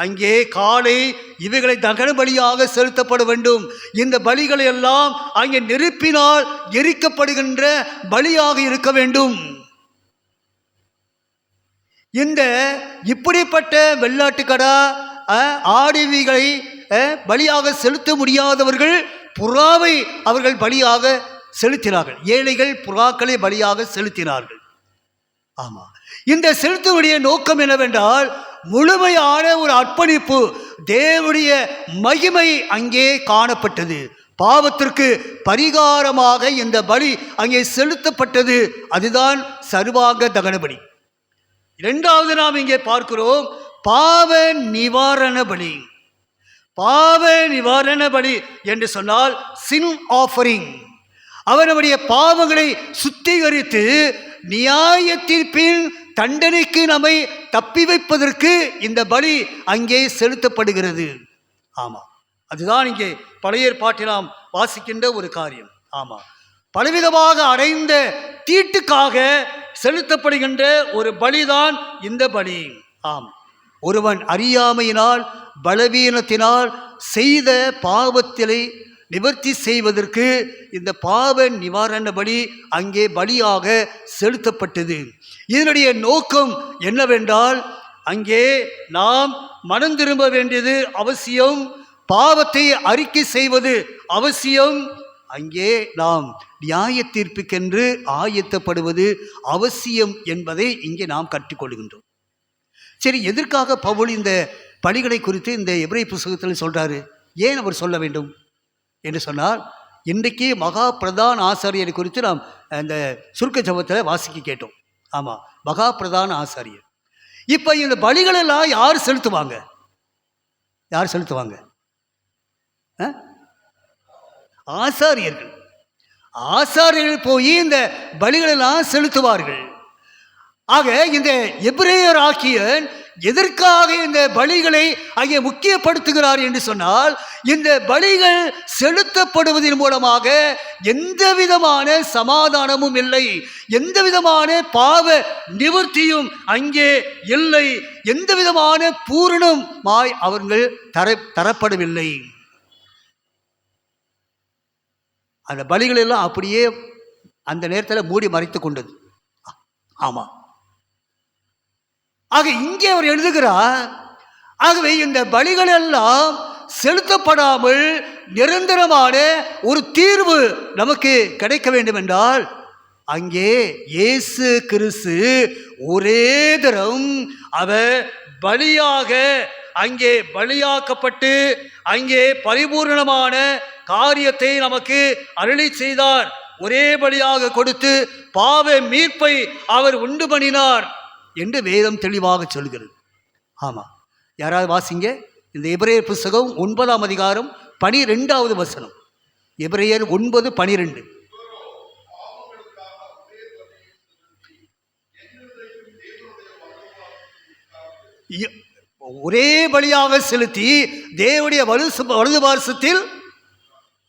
அங்கே காளை, இவைகளை தகன பலியாக செலுத்தப்பட வேண்டும். இந்த பலிகளை எல்லாம் அங்கே நெருப்பினால் எரிக்கப்படுகின்ற பலியாக இருக்க வேண்டும். இந்த இப்படிப்பட்ட வெள்ளாட்டுக்கடா, ஆடுவிகளை பலியாக செலுத்த முடியாதவர்கள் புறாவை அவர்கள் பலியாக செலுத்தினார்கள். ஏழைகள் புறாக்களை பலியாக செலுத்தினார்கள். ஆமா. இந்த செலுத்தவுடைய நோக்கம் என்னவென்றால், முழுமையான ஒரு அர்ப்பணிப்பு, தேவனுடைய மகிமை அங்கே காணப்பட்டது. பாவத்திற்கு பரிகாரமாக இந்த பலி அங்கே செலுத்தப்பட்டது. அதுதான் சர்வாங்க தகன பலி. இரண்டாவது நாம் இங்கே பார்க்கிறோம் பாவ நிவாரண பலி. பாவ நிவாரண பலி என்று சொன்னால் சின் ஆஃபரிங். அவனுடைய பாவங்களை சுத்திகரித்து நியாய தீர்ப்பின் தண்டனைக்கு நம்மை தப்பி வைப்பதற்கு இந்த பலி அங்கே செலுத்தப்படுகிறது. ஆமாம், அதுதான் இங்கே பழைய ஏற்பாட்டில் நாம் வாசிக்கின்ற ஒரு காரியம். ஆமாம், பலவிதமாக அடைந்த தீட்டுக்காக செலுத்தப்படுகின்ற ஒரு பலிதான் இந்த பலி. ஆம், ஒருவன் அறியாமையினால் பலவீனத்தினால் செய்த பாவத்திலை நிவர்த்தி செய்வதற்கு இந்த பாவ நிவாரண பலி அங்கே பலியாக செலுத்தப்பட்டது. இதனுடைய நோக்கம் என்னவென்றால், அங்கே நாம் மனம் திரும்ப வேண்டியது அவசியம், பாவத்தை அறிக்கை செய்வது அவசியம், அங்கே நாம் நியாய தீர்ப்புக்கென்று ஆயத்தப்படுவது அவசியம் என்பதை இங்கே நாம் கற்றுக்கொள்கின்றோம். சரி, எதற்காக பவுல் இந்த பலிகளை குறித்து இந்த எபிரேய புத்தகத்தில் சொல்றாரு? ஏன் அவர் சொல்ல வேண்டும் என்று சொன்னால், இன்றைக்கு மகா பிரதான ஆசாரியரை குறித்து நாம் இந்த சுருக்க ஜெபத்தில் வாசிக்க கேட்டோம். ஆமாம், மகா பிரதான ஆசாரியர். இப்போ இந்த பலிகளெல்லாம் யார் செலுத்துவாங்க? யார் செலுத்துவாங்க? ஆசாரியர்கள். ஆசாரியர்கள் போய் இந்த பலிகளெல்லாம் செலுத்துவார்கள். ஆக இந்த எபிரேயர் ஆக்கியன் எதற்காக இந்த பலிகளை அங்கே முக்கியப்படுத்துகிறார் என்று சொன்னால், இந்த பலிகள் செலுத்தப்படுவதன் மூலமாக எந்த விதமான சமாதானமும் இல்லை, எந்த விதமான பாவ நிவர்த்தியும் அங்கே இல்லை, எந்த விதமான பூரணமாய் அவர்கள் தரப்படவில்லை. அந்த பலிகள் எல்லாம் அப்படியே அந்த நேரத்தில் மூடி மறைத்து கொண்டது. ஆமாம், ஆக இங்கே அவர் எழுதுகிறார், ஆகவே இந்த பலிகள் எல்லாம் செலுத்தப்படாமல் நிரந்தரமான ஒரு தீர்வு நமக்கு கிடைக்க வேண்டும் என்றால் அங்கே இயேசு கிறிஸ்து ஒரே தரம் அவர் பலியாக அங்கே பலியாக்கப்பட்டு அங்கே பரிபூர்ணமான காரியத்தை நமக்கு அருளி செய்தார். ஒரே பலியாக கொடுத்து பாவ மீட்பை அவர் உண்டு பண்ணினார் என்று வேதம் தெளிவாக சொல்கிறது. ஆமாம், யாராவது வாசிங்க இந்த எபிரேயர் புஸ்தகம் 9ஆம் அதிகாரம் 12வது வசனம். எபிரேயர் 9:12. ஒரே பலியாக செலுத்தி தேவனுடைய வலது பார்சத்தில்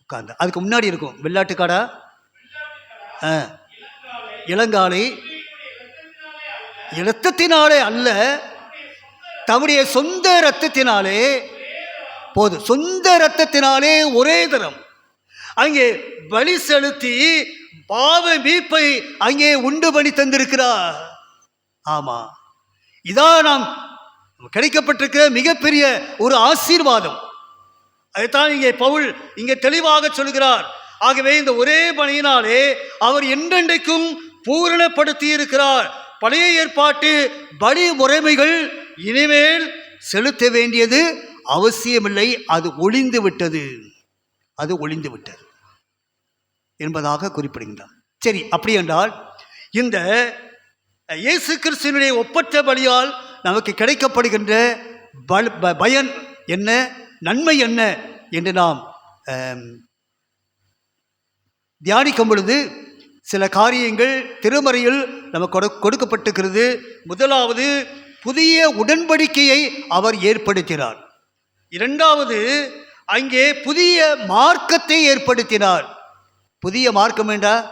உட்கார்ந்து. அதுக்கு முன்னாடி இருக்கும் வெள்ளாட்டுக்காடா, இளங்காலை, இரத்தத்தினாலே அல்ல, தம்முடைய சொந்த இரத்தத்தினாலே போதும். சொந்த இரத்தத்தினாலே ஒரே தரம் அங்கே பலி செலுத்தி பாவ மீட்பை அங்கே உண்டு பண்ணி தந்திருக்கிறார். ஆமா, இதான் நாம் கிடைக்கப்பட்டிருக்கிற மிகப்பெரிய ஒரு ஆசீர்வாதம். அதைத்தான் இங்கே பவுல் இங்கே தெளிவாக சொல்கிறார். ஆகவே இந்த ஒரே பலியினாலே அவர் என்றென்றைக்கும் பூரணப்படுத்தி இருக்கிறார். பழைய ஏற்பாட்டு பலி முறைமைகள் இனிமேல் செலுத்த வேண்டியது அவசியமில்லை, அது ஒளிந்து விட்டது, அது ஒளிந்து விட்டது என்பதாக குறிப்பிடுகின்றார். சரி, அப்படி என்றால் இந்த இயேசு கிறிஸ்துவினுடைய ஒப்பற்ற பலியால் நமக்கு கிடைக்கப்படுகின்ற பயன் என்ன, நன்மை என்ன என்று நாம் தியானிக்கும் பொழுது சில காரியங்கள் திருமறையில் நமக்கு கொடுக்கப்பட்டிருக்கிறது. முதலாவது, புதிய உடன்படிக்கையை அவர் ஏற்படுத்தினார். இரண்டாவது, அங்கே புதிய மார்க்கத்தை ஏற்படுத்தினார். புதிய மார்க்கம் என்றால்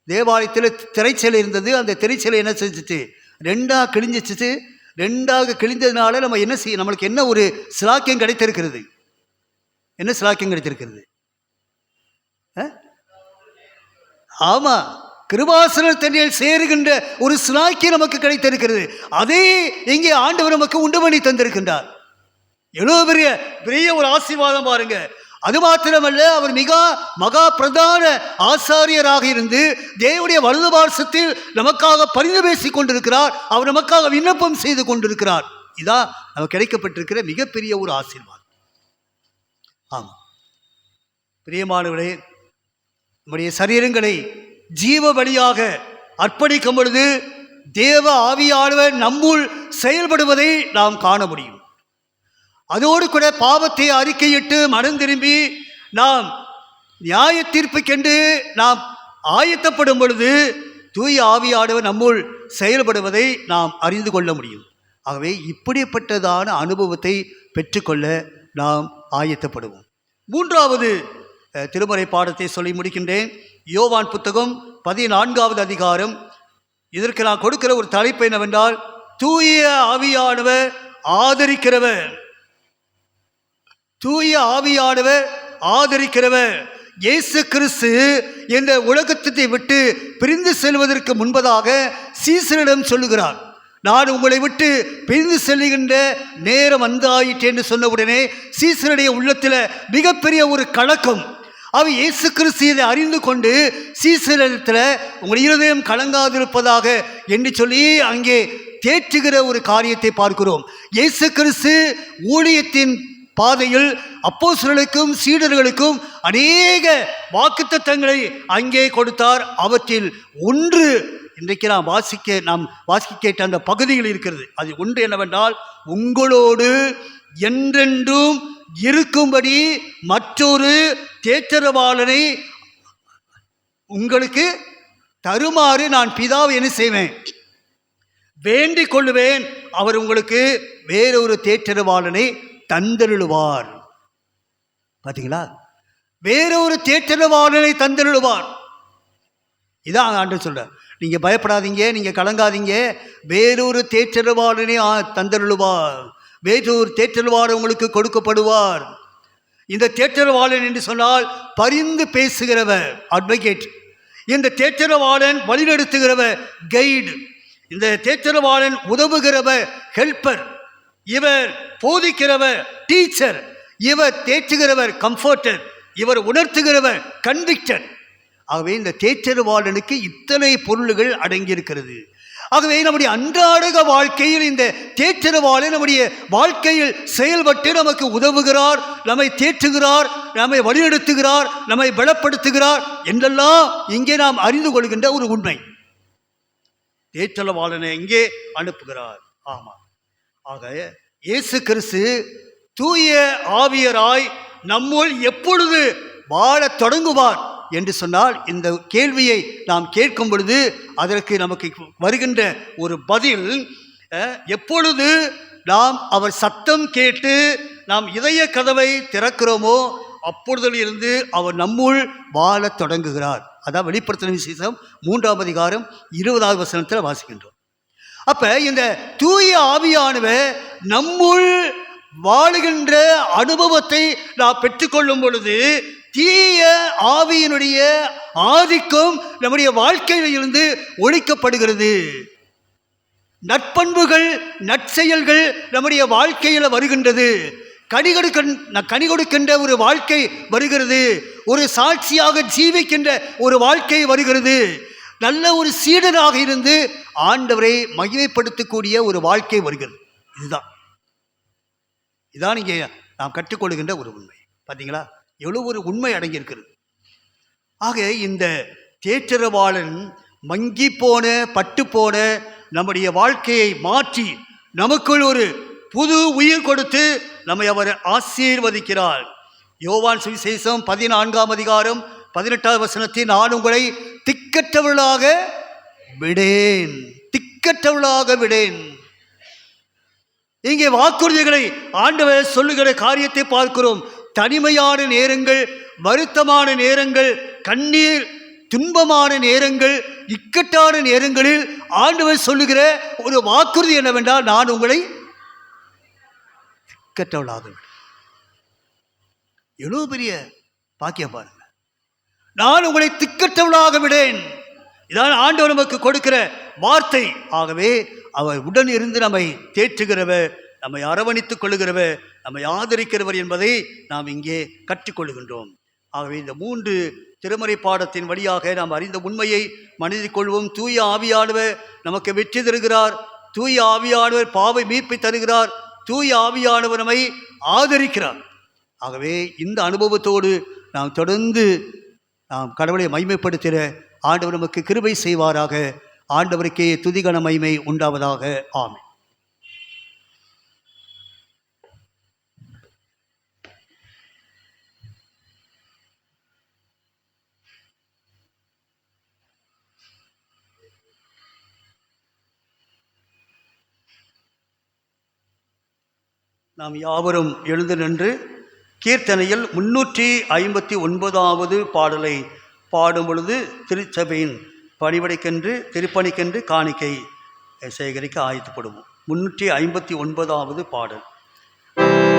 தேவாலயத்தில் திரைச்சலை இருந்தது. அந்த திரைச்சலை என்ன செஞ்சிச்சு, ரெண்டாக கிழிஞ்சிச்சு. ரெண்டாக கிழிந்ததுனால நம்ம என்ன செய்ய, நம்மளுக்கு என்ன ஒரு சிலாக்கியம் கிடைத்திருக்கிறது? என்ன சிலாக்கியம் கிடைத்திருக்கிறது? ஆமா, கிருபாசனத்தில் சேருகின்ற ஒரு சிலாக்கியம் நமக்கு கிடைத்திருக்கிறது. அதே இங்கே ஆண்டவர் நமக்கு உண்டு பண்ணி தந்திருக்கின்றார். எவ்வளவு பெரிய பெரிய ஒரு ஆசீர்வாதம் பாருங்க. அது மாத்திரமல்ல, அவர் மகா பிரதான ஆசாரியராக இருந்து தேவனுடைய வலது பார்சத்தில் நமக்காக பரிந்து பேசிக் கொண்டிருக்கிறார். அவர் நமக்காக விண்ணப்பம் செய்து கொண்டிருக்கிறார். இதான் நமக்கு கிடைக்கப்பட்டிருக்கிற மிகப்பெரிய ஒரு ஆசீர்வாதம். ஆமாம் பிரியமானவர்களே, நம்முடைய சரீரங்களை ஜீவ பலியாக அர்ப்பணிக்கும் பொழுது தேவ ஆவியானவர் நம்முள் செயல்படுவதை நாம் காண முடியும். அதோடு கூட பாவத்தை அறிக்கையிட்டு மனம் திரும்பி நாம் நியாய தீர்ப்புக்கென்று நாம் ஆயத்தப்படும் பொழுது தூய ஆவியானவர் நம்முள் செயல்படுவதை நாம் அறிந்து கொள்ள முடியும். ஆகவே இப்படிப்பட்டதான அனுபவத்தை பெற்றுக்கொள்ள நாம் ஆயத்தப்படுவோம். மூன்றாவது திருமறை பாடத்தை சொல்லி முடிக்கின்றேன். யோவான் புத்தகம் 14வது அதிகாரம். இதற்கு நான் கொடுக்கிற ஒரு தலைப்பு என்னவென்றால், தூய ஆவியானவர் ஆதரிக்கிறவர். தூய ஆவியானவர் ஆதரிக்கிறவர். இயேசு கிறிஸ்து இந்த உலகத்தை விட்டு பிரிந்து செல்வதற்கு முன்பதாக சீசரிடம் சொல்லுகிறார், நான் உங்களை விட்டு பிரிந்து செல்லுகின்ற நேரம் வந்தாயிற்று என்று சொன்னவுடனே சீசருடைய உள்ளத்தில் மிகப்பெரிய ஒரு கலக்கம். அவர் இயேசு கிறிஸ்து இதை அறிந்து கொண்டு சீசரிடத்தில் உங்கள் இருதயம் கலங்காதிருப்பதாக என்று சொல்லி அங்கே தேற்றுகிற ஒரு காரியத்தை பார்க்கிறோம். இயேசு கிறிஸ்து ஊழியத்தின் பாதையில் அப்போஸ்தலர்களுக்கும் சீடர்களுக்கும் அநேக வாக்குத்தத்தங்களை அங்கே கொடுத்தார். அவற்றில் ஒன்று இன்றைக்கு நாம் வாசிக்க கேட்ட அந்த பகுதியில் இருக்கிறது. அது ஒன்று என்னவென்றால், உங்களோடு என்றென்றும் இருக்கும்படி மற்றொரு தேற்றரவாளனை உங்களுக்கு தருமாறு நான் பிதாவை என்ன செய்வேன், வேண்டிக் கொள்ளுவேன். அவர் உங்களுக்கு வேறொரு தேற்றரவாளனை தந்தருளுவார். பார்த்தீங்களா, வேறொரு தேற்றரவாளனை தந்தருளுவார். இதான் ஆண்டவர் சொல்றார். நீங்க பயப்படாதீங்க, நீங்க கலங்காதீங்க, வேறொரு தேற்றரவாளனை தந்தருளுவார். வேறொரு தேற்றரவாளன் உங்களுக்கு கொடுக்கப்படுவார். இந்த தேற்றரவாளன் என்று சொன்னால் பரிந்து பேசுகிறவர், அட்வொகேட். இந்த தேற்றரவாளன் வழிநடத்துகிறவர், கைடு. இந்த தேற்றரவாளன் உதவுகிறவர், ஹெல்ப்பர். இவர் போதிக்கிறவர், டீச்சர். இவர் தேற்றுகிறவர், கம்ஃபர்டர். இவர் உணர்த்துகிறவர், கன்விக்டர். ஆகவே இந்த தேற்றரவாளனுக்கு இத்தனை பொருள்கள் அடங்கியிருக்கிறது. ஆகவே நம்முடைய அன்றாட வாழ்க்கையில் இந்த தேற்றரவாளன் நம்முடைய வாழ்க்கையில் செயல்பட்டு நமக்கு உதவுகிறார், நம்மை தேற்றுகிறார், நம்மை வழிநடத்துகிறார், நம்மை பலப்படுத்துகிறார் என்றெல்லாம் இங்கே நாம் அறிந்து கொள்கின்ற ஒரு உண்மை. தேற்றரவாளனை இங்கே அனுப்புகிறார். ஆமாம். ஆக இயேசு கிறிஸ்து தூய ஆவியராய் நம்முள் எப்பொழுது வாழத் தொடங்குவார் என்று சொன்னால், இந்த கேள்வியை நாம் கேட்கும் பொழுது அதற்கு நமக்கு வருகின்ற ஒரு பதில், எப்பொழுது நாம் அவர் சத்தம் கேட்டு நாம் இதய கதவை திறக்கிறோமோ அப்பொழுதிலிருந்து அவர் நம்முள் வாழத் தொடங்குகிறார். அதான் வெளிப்படுத்தின விசேஷம் 3ஆம் அதிகாரம் 20வது வசனத்தில் வாசிக்கின்றோம். அப்ப இந்த தூய ஆவியானவர் நம்முள் வாழுகின்ற அனுபவத்தை நாம் பெற்றுக்கொள்ளும் பொழுது தீய ஆவியினுடைய ஆதிக்கம் நம்முடைய வாழ்க்கையில் இருந்து ஒழிக்கப்படுகிறது. நற்பண்புகள், நற்செயல்கள் நம்முடைய வாழ்க்கையில் வருகின்றது. கனி கொடுக்கின்ற ஒரு வாழ்க்கை வருகிறது. ஒரு சாட்சியாக ஜீவிக்கின்ற ஒரு வாழ்க்கை வருகிறது. நல்ல ஒரு சீடனாக இருந்து ஆண்டவரை மகிமைப்படுத்தக்கூடிய ஒரு வாழ்க்கை வருகிறது. இதுதான் இங்கே நாம் கற்றுக்கொள்கின்ற ஒரு உண்மை. பார்த்தீங்களா, எவ்வளோ ஒரு உண்மை அடங்கியிருக்கிறது. ஆக இந்த தேற்றரவாளன் மங்கி போன, பட்டு போன நம்முடைய வாழ்க்கையை மாற்றி நமக்குள் ஒரு புது உயிர் கொடுத்து நம்மை அவர் ஆசீர்வதிக்கிறார். யோவான் சுவிசேஷம் 14ஆம் அதிகாரம் 18வது வசனத்தில், நான் உங்களை திக்கற்றவர்களாக விடேன், திக்கற்றவர்களாக விடேன். இங்கே வாக்குறுதிகளை ஆண்டவர் சொல்லுகிற காரியத்தை பார்க்கிறோம். தனிமையான நேரங்கள், வருத்தமான நேரங்கள், கண்ணீர், துன்பமான நேரங்கள், இக்கட்டான நேரங்களில் ஆண்டவர் சொல்லுகிற ஒரு வாக்குறுதி என்னவென்றால், நான் உங்களை திக்கற்றவளாக விட. எவ்வளவு பெரிய பாக்கியம் பாருங்க. நான் உங்களை திக்கற்றவளாக விடேன். இதான் ஆண்டவர் நமக்கு கொடுக்கிற வார்த்தை. ஆகவே அவர் உடன் இருந்து நம்மை தேற்றுகிறவர், நம்மை அரவணைத்துக் கொள்ளுகிறவர், நம்மை ஆதரிக்கிறவர் என்பதை நாம் இங்கே கற்றுக்கொள்கின்றோம். ஆகவே இந்த 3 திருமறை பாடத்தின் வழியாக நாம் அறிந்த உண்மையை மனதில் கொள்வோம். தூய ஆவியானவர் நமக்கு வெற்றி தருகிறார். தூய ஆவியானவர் பாவை மீட்பை தருகிறார். தூய ஆவியானவர் நம்மை ஆதரிக்கிறார். ஆகவே இந்த அனுபவத்தோடு நாம் தொடர்ந்து நாம் கடவுளை மகிமைப்படுத்துகிற ஆண்டவர் நமக்கு கிருபை செய்வாராக. ஆண்டவருக்கே துதிகன மகிமை உண்டாவதாக. ஆமென். நாம் யாவரும் எழுந்து நின்று கீர்த்தனையில் 359வது பாடலை பாடும் பொழுது திருச்சபையின் பணிவடைக்கென்று, திருப்பணிக்கென்று காணிக்கை சேகரிக்க ஆயத்தப்படுவோம். 359வது பாடல். Amen.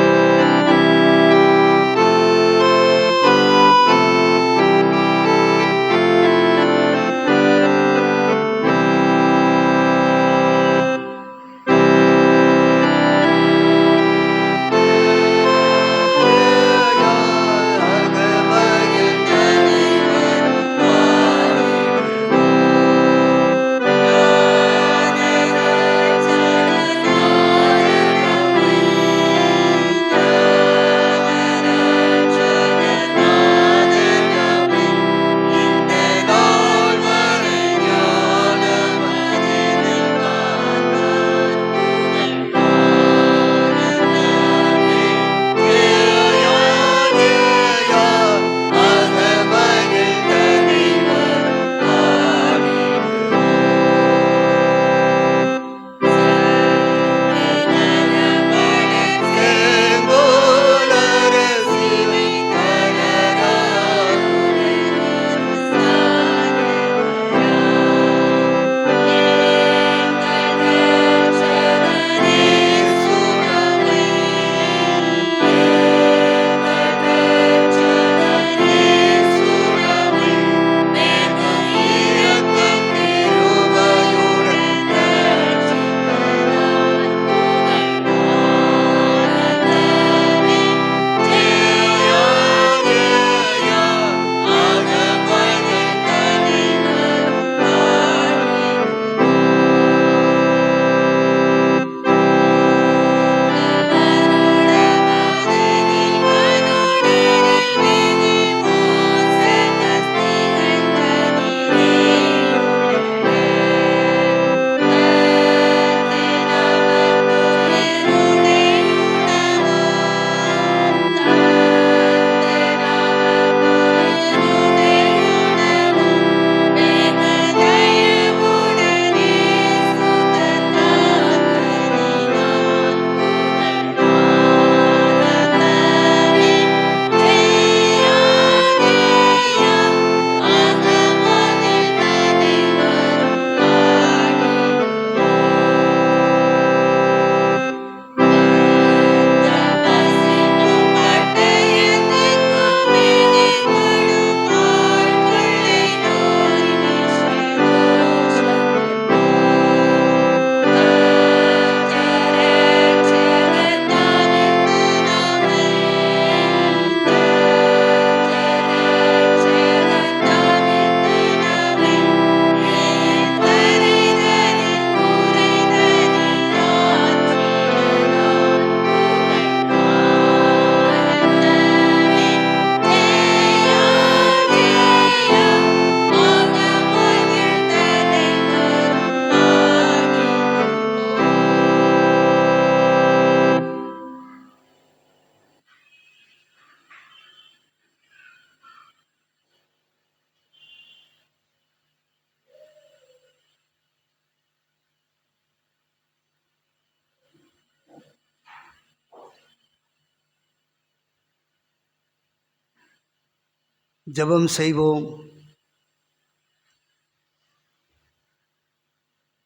ஜெபம் செய்வோம்.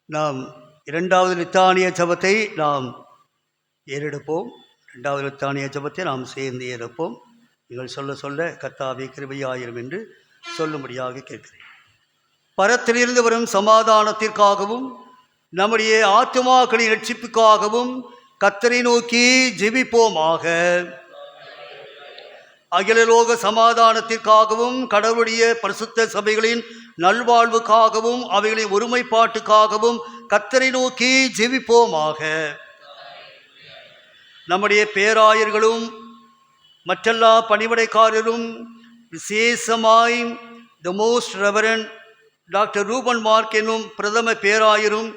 நாம் இரண்டாவது லித்தானிய ஜெபத்தை நாம் ஏறெடுப்போம். இரண்டாவது லித்தானிய ஜெபத்தை நாம் சேர்ந்து ஏறப்போம். நீங்கள் சொல்ல சொல்ல கர்த்தாவே கிருபையாயிரும் என்று சொல்லும்படியாக கேட்கிறேன். பரத்திலிருந்து வரும் சமாதானத்திற்காகவும் நம்முடைய ஆத்துமாக்களின் ரட்சிப்புக்காகவும் கர்த்தரை நோக்கி ஜெபிப்போமாக. அகிலலோக சமாதானத்திற்காகவும் கடவுளுடைய பரிசுத்த சபைகளின் நல்வாழ்வுக்காகவும் அவைகளின் ஒருமைப்பாட்டுக்காகவும் கர்த்தரை நோக்கி ஜெபிப்போமாக. நம்முடைய பேராயர்களும் மற்றெல்லா பணிவிடைக்காரரும் விசேஷமாய் the most reverend doctor Reuben Mark என்னும் பிரதம பேராயரும்,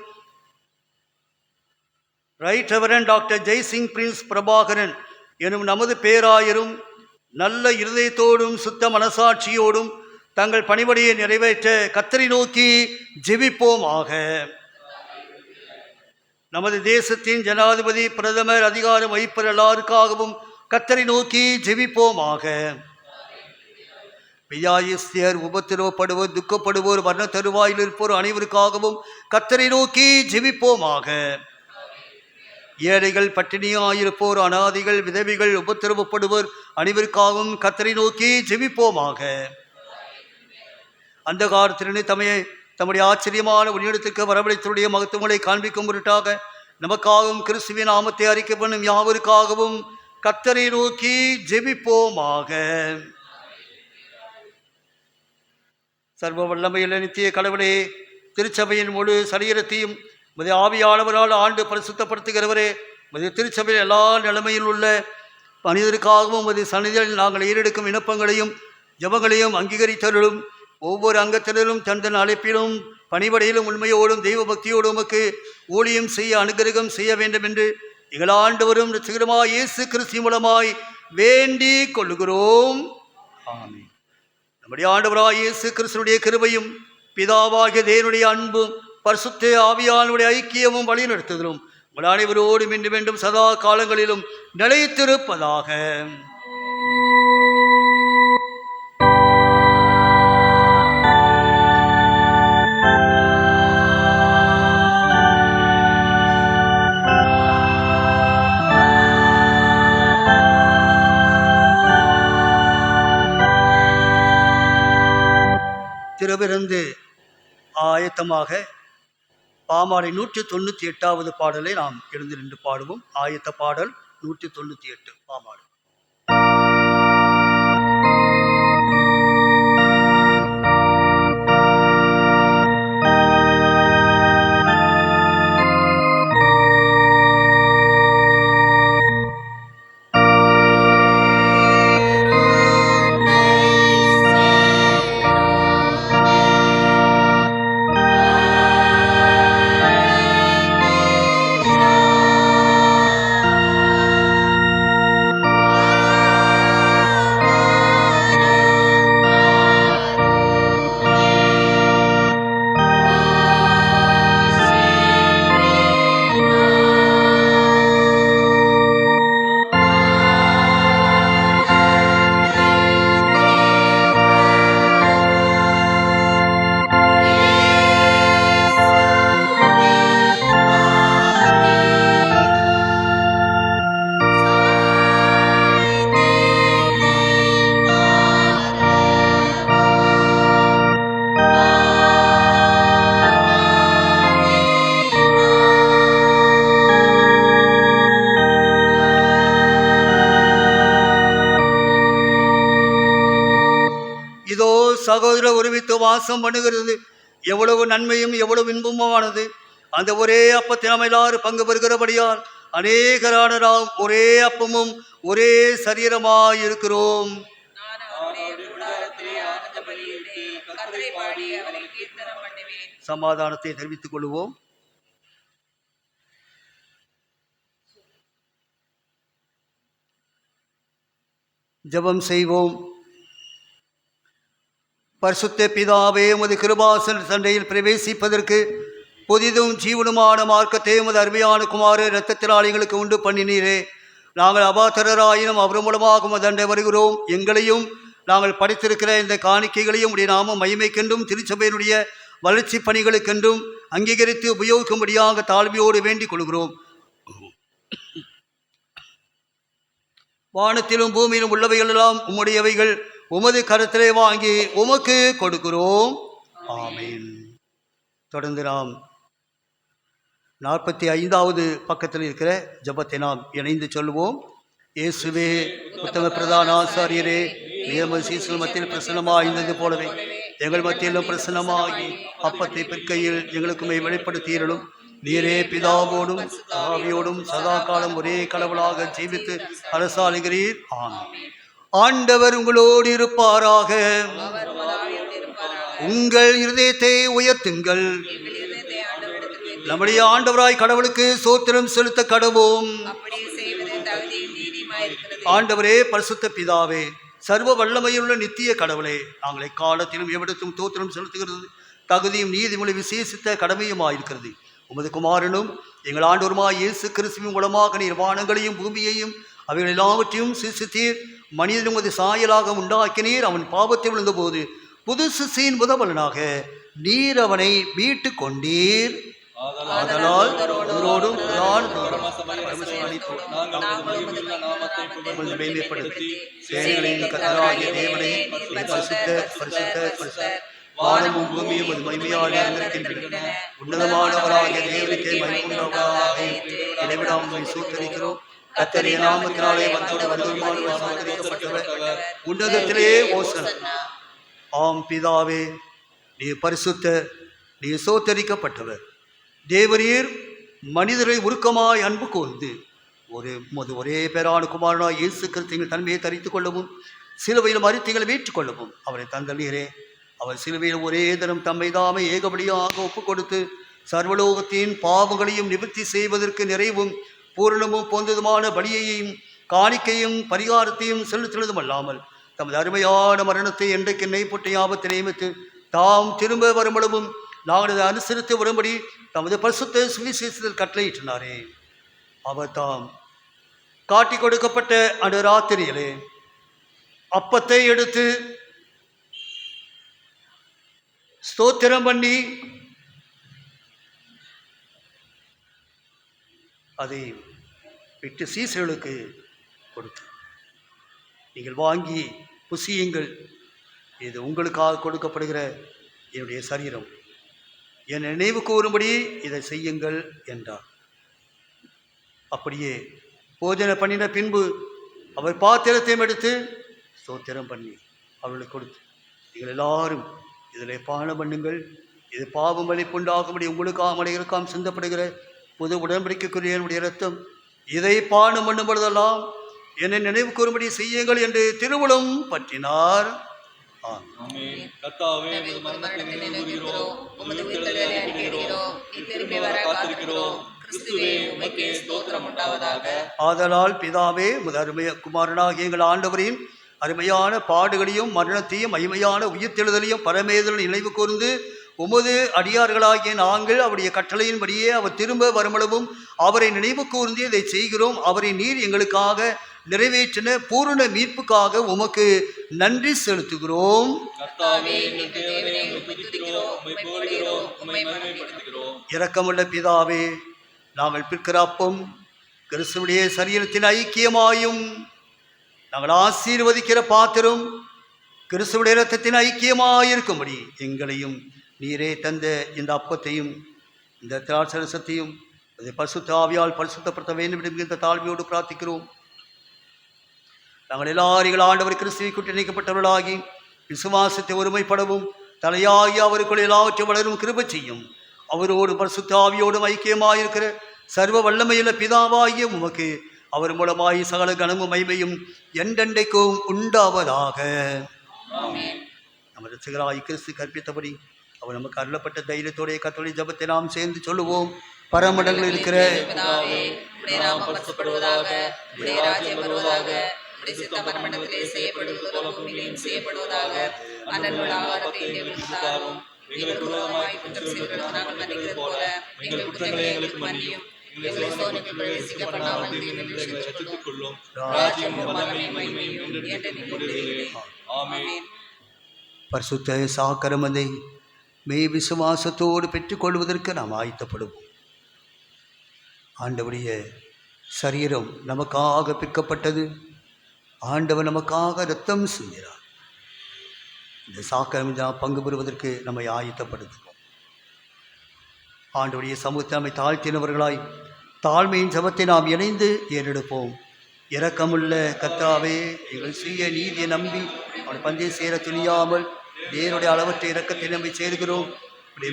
right reverend doctor Jaisingh Prince Prabhakaran எனும் நமது பேராயரும் நல்ல இருதயத்தோடும் சுத்த மனசாட்சியோடும் தங்கள் பணிபடியை நிறைவேற்ற கர்த்தரை நோக்கி ஜெபிப்போமாக. நமது தேசத்தின் ஜனாதிபதி, பிரதமர், அதிகாரம் வகிப்பர் எல்லாருக்காகவும் கர்த்தரை நோக்கி ஜெபிப்போமாக. வியாதிஸ்தர், உபத்திரவப்படுவோர், துக்கப்படுவோர், வர்ண தருவாயில் இருப்போர் அனைவருக்காகவும் கர்த்தரை நோக்கி ஜெபிப்போமாக. ஏழைகள், பட்டினியாயிருப்போர், அனாதிகள், விதவிகள், உபத்திரவப்படுவோர் அனைவருக்காகவும் கர்த்தரை நோக்கி ஜெபிப்போமாக. அந்த காலத்திலிருந்து தம்முடைய ஆச்சரியமான உன்னிடத்திற்கு வரவழைத்தருடைய மகத்துவங்களை காண்பிக்கும் பொருட்டாக நமக்காகவும் கிறிஸ்துவின் நாமத்தை அறிக்கை பண்ணும் யாவருக்காகவும் கர்த்தரை நோக்கி ஜெபிப்போமாக. சர்வ வல்லமையுள்ள நித்திய கடவுளே, திருச்சபையின் முழு சரீரத்தையும் உமது ஆவியானவரால் ஆண்டு பரிசுத்தப்படுத்துகிறவரே, உமது திருச்சபையில் எல்லா நிலைமையில் உள்ள மனிதருக்காகவும் உமது சன்னிதியில் நாங்கள் ஏறெடுக்கும் விண்ணப்பங்களையும் ஜெபங்களையும் அங்கீகரித்தருளும். ஒவ்வொரு அங்கத்தினரும் தன் தன் அழைப்பிலும் பணிபடையிலும் உண்மையோடும் தெய்வ பக்தியோடும் உமக்கு ஊழியம் செய்ய அனுகிரகம் செய்ய வேண்டும் என்று எங்கள் ஆண்டவரும் இரட்சகருமாய் இயேசு கிறிஸ்து மூலமாய் வேண்டிக் கொள்ளுகிறோம். ஆமென். நம்முடைய ஆண்டவராய் இயேசு கிறிஸ்துவினுடைய கிருபையும் பிதாவாகிய தேவனுடைய அன்பும் பரிசுத்த ஆவியானுடைய ஐக்கியமும் வழிநடத்துதலும் உங்கள் அனைவரோடும் இன்று மீண்டும் சதா காலங்களிலும் நிலைத்திருப்பதாக. திருவிருந்து ஆயத்தமாக பாமாலை 198வது பாடலை நாம் எழுந்து நின்று பாடுவோம். ஆயத்த பாடல் 198 பாமாலை. சகோதர ஒருமித்து வாசம் பண்ணுகிறது. எவ்வளவு நன்மையும் எவ்வளவு இன்பமானது. அந்த ஒரே அப்பத்தில் நாம் எல்லாரும் பங்கு பெறுகிறபடியால் அநேகரான நாம் ஒரே அப்பமும் ஒரே சரீரமாயிருக்கிறோம். சமாதானத்தை தெரிவித்துக் கொள்வோம். ஜெபம் செய்வோம். பரிசுத்த பிதாவே, உமது கிருபாசன சண்டையில் பிரவேசிப்பதற்கு புதிதும் ஜீவனுமான மார்க்கத்தை உமது அருமையான குமார இரத்தத்தினால் எங்களுக்கு உண்டு பண்ணினீரே. நாங்கள் அபாத்திரராயினும் அவர் மூலமாக உமது அண்டை வருகிறோம். எங்களையும் நாங்கள் படைத்திருக்கிற இந்த காணிக்கைகளையும் உடைய நாமம் மகிமைக்கென்றும் திருச்சபையினுடைய வளர்ச்சி பணிகளுக்கென்றும் அங்கீகரித்து உபயோகிக்கும்படியாக தாழ்மையோடு வேண்டிக் கொள்கிறோம். வானத்திலும் பூமியிலும் உள்ளவைகள் எல்லாம் உம்முடையவைகள், உமது கரத்திலே வாங்கி உமக்கு கொடுக்கிறோம். ஆமீன். தொடர்ந்து நாம் 45வது பக்கத்தில் இருக்கிற ஜெபத்தை நாம் இணைந்து சொல்லுவோம். இயேசுவே, உத்தம பிரதான ஆசாரியரே, நியம சீசல் மத்தியில் பிரசன்னமாயிருந்தது போலவே எங்கள் மத்தியிலும் பிரசன்னமாகி அப்பத்தை பிற்கையில் எங்களுக்குமே வெளிப்படுத்தியிருளும். நீரே பிதாவோடும் ஆவியோடும் சதா காலம் ஒரே கடவுளாக ஜீவித்து அரசாளுகிறீர். ஆமென். ஆண்டவர் உங்களோடு இருப்பாராக. உங்கள் இருதயத்தை உயர்த்துங்கள். நம்முடைய ஆண்டவராய் கடவுளுக்கு ஸ்தோத்திரம் செலுத்த கடவோம். ஆண்டவரே, பரிசுத்த பிதாவே, சர்வ வல்லமையுள்ள நித்திய கடவுளே, நாங்கள் எக்காலத்திலும் எவ்விடத்தும் ஸ்தோத்திரம் செலுத்துகிறது தகுதியும் நீதிமொழி விசேஷித்த கடமையுமாயிருக்கிறது. உமது குமாரனும் எங்கள் ஆண்டவருமாய் இயேசு கிறிஸ்துவின் மூலமாக நீர் வானங்களையும் பூமியையும் அவைகள் எல்லாவற்றையும் சிருஷ்டித்தீர். மனிதன் உமது சாயலாக உண்டாக்கினீர். அவன் பாவத்தில் விழுந்தபோது புது சிருஷ்டியின் முதல்வனாக நீர் அவனை மீட்டு கொண்டீர். ஆதலால் அவரோடும் மேம்படுத்தி சேனைகளின் கர்த்தராகிய தேவனே, பரிசுத்த பரிசுத்த பரிசுத்த வானமும் பூமியும் அது மகிமையால் இருக்கின்றன. உன்னதமானவராகிய தேவனுக்கே மகிமையுண்டாவதாக. இடைவிடாமல் சூத்தரிக்கிறோம். கர்த்தருடைய நாமத்தினாலே வந்தவருமானவர் சூத்தரிக்கப்பட்டவர். உன்னதத்திலே ஓசன்னா. ஆம் பிதாவே, நீ பரிசுத்த, நீ சோத்தரிக்கப்பட்டவர். தேவரீர் மனிதரை உருக்கமாய் அன்பு கூர்ந்து ஒரே பேரான குமாரனாய் இயேசு கிறிஸ்துவின் தன்மையை தரித்துக் கொள்ளவும் சிலுவையில் மரித்தீங்களை மீட்டுக் கொள்ளவும் அவரை தந்தீரே. அவர் சிலுவையில் ஒரே தினம் தம்மை தாமே ஏகபடியாக ஒப்புக் கொடுத்து சர்வலோகத்தின் பாவங்களையும் நிவர்த்தி செய்வதற்கு நிறைவும் பூரணமும் பொந்ததுமான பலியையும் காணிக்கையும் பரிகாரத்தையும் செலுத்தினதும் அல்லாமல் தமது அருமையான மரணத்தை என்றைக்கு நெய்பொட்டை ஆபத்தை நியமித்து தாம் திரும்ப வரும்பளவும் நாங்கள் அதை அனுசரித்து வரும்படி தமது பரிசுத்த சுவிசேஷத்தில் கட்டளையிட்டினாரே. அவர் தாம் காட்டி கொடுக்கப்பட்ட அந்த ராத்திரியிலே அப்பத்தை எடுத்து ஸ்தோத்திரம் பண்ணி அதை விட்டு சீசர்களுக்கு கொடுத்து, நீங்கள் வாங்கி புசியுங்கள், இது உங்களுக்காக கொடுக்கப்படுகிற என்னுடைய சரீரம், என் நினைவு கூறும்படி இதை செய்யுங்கள் என்றார். அப்படியே போஜனை பண்ணின பின்பு அவர் பாத்திரத்தையும் எடுத்து ஸ்தோத்திரம் பண்ணி அவர்களுக்கு கொடுத்து, நீங்கள் எல்லாரும் இதில் பானம் பண்ணுங்கள், இது பாவம் அளிப்புண்டாகும்படி உங்களுக்காக மனிதருக்காம் சிந்தப்படுகிற புது உடன்படிக்கைக்குரிய என்னுடைய இரத்தம், இதை பானம் பண்ணும் பொழுதெல்லாம் என்னை நினைவு கூறும்படி செய்யுங்கள் என்று திருவுளம் பற்றினார். ஆதலால் பிதாவே, அருமைய குமாரனாகிய எங்கள் ஆண்டவரின் அருமையான பாடுகளையும் மரணத்தையும் மகிமையான உயிர்த்தெழுதலையும் பரமேதலும் நினைவு கூர்ந்து உமது அடியார்களாகிய நாங்கள் அவருடைய கட்டளையின்படியே அவர் திரும்ப வருமளவும் அவரை நினைவு கூர்ந்து இதை செய்கிறோம். அவரை நீர் எங்களுக்காக நிறைவேற்றின பூரண மீட்புக்காக உமக்கு நன்றி செலுத்துகிறோம். இரக்கமுள்ள பிதாவே, நாங்கள் பிற்கிற அப்பம் கிறிஸ்துவுடைய சரீரத்தின் ஐக்கியமாயும் நாங்கள் ஆசீர்வதிக்கிற பாத்திரம் கிறிஸ்துவுடைய இரத்தத்தின் ஐக்கியமாயிருக்கும்படி எங்களையும் நீரே தந்த இந்த அப்பத்தையும் இந்த திராட்சரசத்தையும் அதை பரிசுத்த ஆவியால் பரிசுத்தப்படுத்த வேண்டும் என்கின்ற தாழ்மையோடு பிரார்த்திக்கிறோம். நாங்கள் எல்லாரும் ஆண்டவர் கிறிஸ்துவை குட்டி நீக்கப்பட்டவர்களாகி விசுவாசத்தை ஒருமைப்படவும் தலையாகி அவருக்குள் எல்லாவற்றையும் வளரும் கிருபை செய்யும். அவரோடு பரிசுத்த ஆவியோடும் ஐக்கியமாயிருக்கிற சர்வ வல்லமையுள்ள பிதாவாகிய உமக்கு அவர் மூலமாய் சகல கனமும் மகிமையும் என்றென்றைக்கும் உண்டாவதாக. நமது சிகராய் கிறிஸ்து கற்பித்தபடி அவர் நமக்கு அருளப்பட்ட தைரியத்தோடைய கத்தோலிக்க ஜெபத்தை நாம் சேர்ந்து சொல்லுவோம். பரமண்டலங்கள் இருக்கிற எங்களை சோதனைக்கு பிரவேசிக்கப்படாமல் தீமையிலிருந்து எங்களை ரட்சித்துக் கொள்ளும். ராஜ்யமும் வல்லமையும் மகிமையும் என்றென்றைக்கும் உம்முடையதே. ஆமென். பரிசுத்த சாக்கரமதை மெய் விசுவாசத்தோடு பெற்றுக்கொள்வதற்கு நாம் ஆயத்தப்படுவோம். ஆண்டவருடைய சரீரம் நமக்காக பிற்கப்பட்டது. ஆண்டவர் நமக்காக இரத்தம் சிந்தினார். இந்த சாக்கரம் பங்கு பெறுவதற்கு நம்மை ஆயத்தப்படுத்துவோம். ஆண்டவருடைய சமூகத்தை நம்மை தாழ்த்தினவர்களாய் தாழ்மையின் ஜெபத்தை நாம் இணைந்து ஏறெடுப்போம். இரக்கமுள்ள கர்த்தாவே, எங்கள் சுய நீதியை நம்பி அவன் பந்தய சேர துணியாமல் தேவனுடைய அளவற்ற இரக்கத்தை நம்பி சேர்கிறோம்.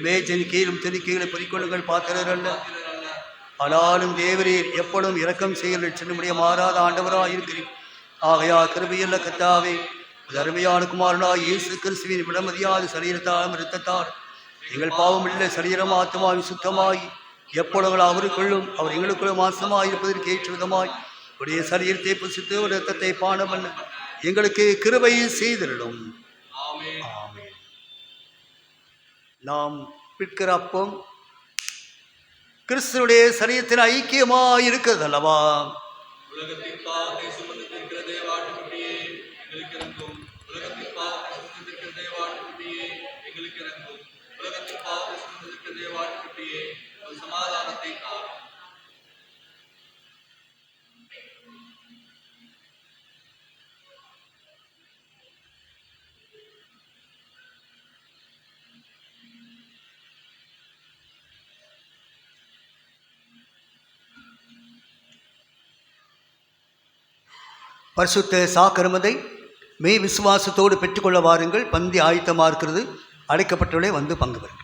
மேஜன் கீழும் திருக்கீழே பொறிக்கொள்ளுங்கள் பாத்திரர் அல்ல, ஆனாலும் தேவரீர் எப்பொழுதும் இரக்கம் செய்ய சென்னுடைய மாறாத ஆண்டவராக இருக்கிறீர். ஆகையா கிருபையுள்ள கர்த்தாவே, அருமையான குமாரனாய் இயேசு கிறிஸ்துவின் விடமதியாத சரீரத்தாலும் இரத்தத்தால் எங்கள் பாவமுள்ள சரீரம் ஆத்மாவி சுத்தமாய் எப்பொழுது அவருக்குள்ளும் அவர் எங்களுக்குள்ளும் மாசமாய் இருப்பதற்கு ஏற்ற விதமாய் உடைய சரீரத்தை புசித்து ஒரு இரத்தத்தை பானமல்ல எங்களுக்கு கிருபை செய்திடும். ஆமென். நாம் பிற்கிற அப்பம் கிறிஸ்துடைய சரீரத்தின் ஐக்கியமாய் இருக்கிறது அல்லவா? உலகத்தின் பாவத்தை சுமந்து தீர்க்கிற தேவாட்டுக்குட்டியே எங்களுக்கு இறங்கும். உலகத்தின் பாவத்தை சுமந்து தீர்க்கிற தேவாட்டுக்குட்டியே எங்களுக்கு இறங்கும். உலகத்தின் பாவத்தை சுமந்து தீர்க்கிற தேவாட்டுக்குட்டியே ஒரு சமாதானத்தை தாரும். பரிசுத்த சாக்கரமதை மெய் விசுவாசத்தோடு பெற்றுக்கொள்ள வாருங்கள். பந்தி ஆயத்தமாக இருக்கிறது. அழைக்கப்பட்டவர்களே வந்து பங்கு பெறுங்கள்.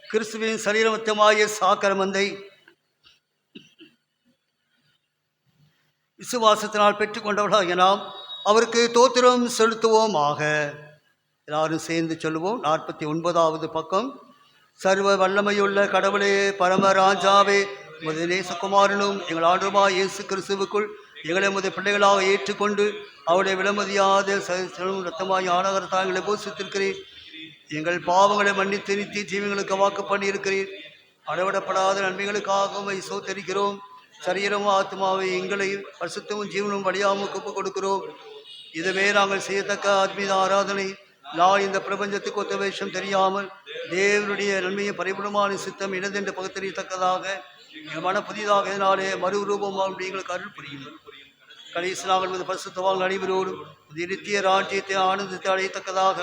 கிறிஸ்துவின் சரீரமத்தமாகிய சாக்கரமந்தை விசுவாசத்தினால் பெற்றுக்கொண்டவர்களாகிய நாம் அவருக்கு தோத்திரம் செலுத்துவோமாக. எல்லாரும் சேர்ந்து சொல்லுவோம். 49வது பக்கம். சர்வ வல்லமையுள்ள கடவுளே, பரமராஜாவே, உமது நேசகுமாரனும் எங்கள் ஆண்டவருமாகிய இயேசு கிறிஸ்துவுக்குள் எங்களை உமது பிள்ளைகளாக ஏற்றுக்கொண்டு அவருடைய விலமதியாத ரத்தமாகிய ஆனகரத்தால் எங்களை போஷித்திருக்கிறீர். எங்கள் பாவங்களை மன்னித்து நித்திய ஜீவங்களுக்கு வாக்கு பண்ணியிருக்கிறீர். அளவிடப்படாத நன்மைகளுக்காக சோத்தரிக்கிறோம். சரீரமும் ஆத்மாவை எங்களை பரிசுத்தமும் ஜீவனும் வழியாமல் ஒப்புக் கொடுக்கிறோம். இதுவே நாங்கள் செய்யத்தக்க ஆத்மீக ஆராதனை. நான் இந்த பிரபஞ்சத்துக்கு ஒத்த வேஷம் தெரியாமல் தேவனுடைய நன்மையை பரிபூர்ணமான சித்தம் இணைந்தென்று பகுத்தறியத்தக்கதாக எங்கள் மன புதிதாக இதனாலே மறு ரூபமாக எங்களுக்கு அருள் புரியும். கடைசி நாங்கள் மீது பரிசுத்தவான்கள் அனைவரோடும் நித்திய ராஜ்யத்தை ஆனந்தத்தை அடையத்தக்கதாக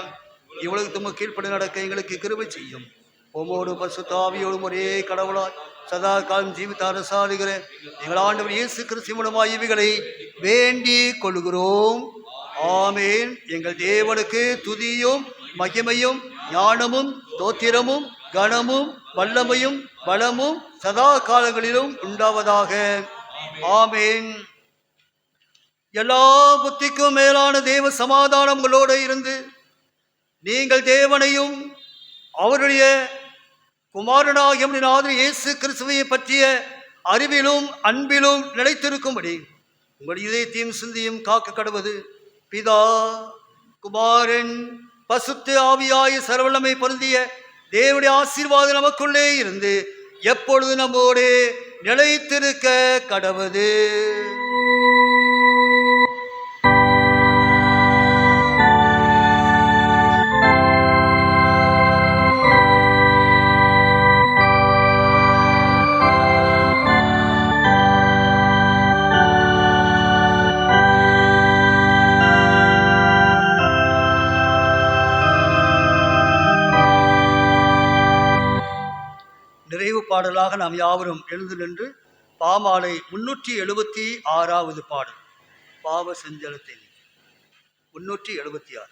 இவ்வளவு தும்ம கீழ்ப்படி நடக்க எங்களுக்கு கிருபை செய்யும். உமோடு பரிசுத்த ஆவியோடும் ஒரே கடவுளாய் சதா காலம் ஜீவித்த அரசாடுகிற எங்கள் ஆண்டவர் இயேசு கிறிஸ்து மூலமாய் இவைகளை வேண்டிக் கொள்கிறோம். ஆமேன். எங்கள் தேவனுக்கு துதியும் மகிமையும் ஞானமும் தோத்திரமும் கனமும் வல்லமையும் பலமும் சதா காலங்களிலும் உண்டாவதாக. ஆமேன். எல்லா புத்திக்கும் மேலான தேவ சமாதானம் உங்களோடு இருந்து நீங்கள் தேவனையும் அவருடைய குமாரனாகிய ஆதரவு இயேசு கிறிஸ்துவை பற்றிய அறிவிலும் அன்பிலும் நிலைத்திருக்கும்படி உங்கள் இதயத்தையும் சிந்தியும் காக்க கடவது பிதா குமாரன் பசுத்த ஆவியாய சர்வவல்லமை பொருந்திய தேவனுடைய ஆசீர்வாதம் நமக்குள்ளே இருந்து எப்பொழுது நம்மோடு நிலைத்திருக்க கடவது. பாடலாக நாம் யாவரும் எழுந்து நின்று பாமாலை 376வது பாடல் பாவ செஞ்சலத்தை 376.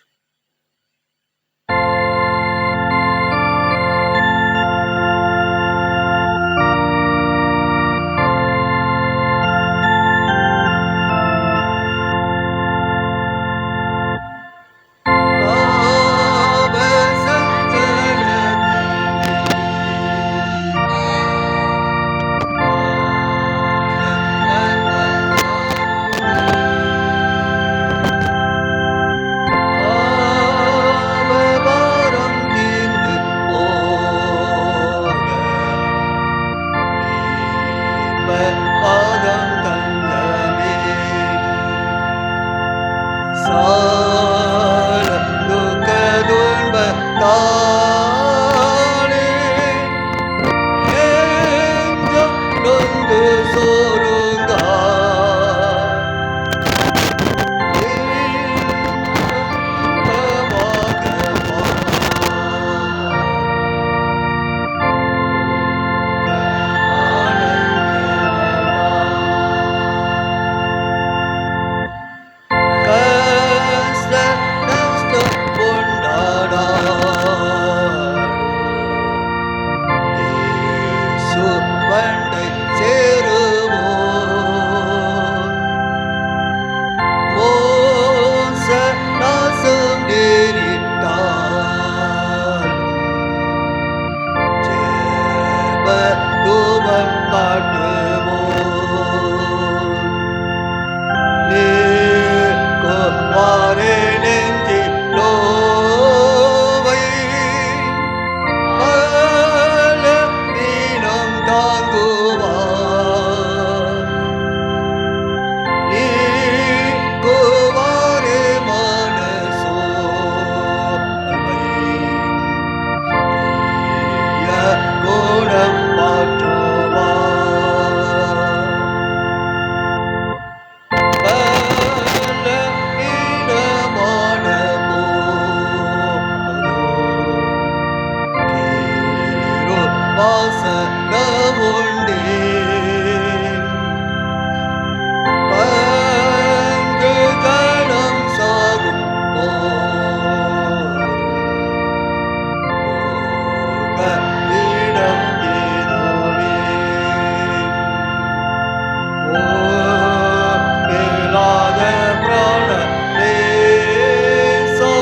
வாசகமுண்டே பங்கு ஜலம் சாகும் இடம் ஏதுவே மேலாத பிராண தேசோ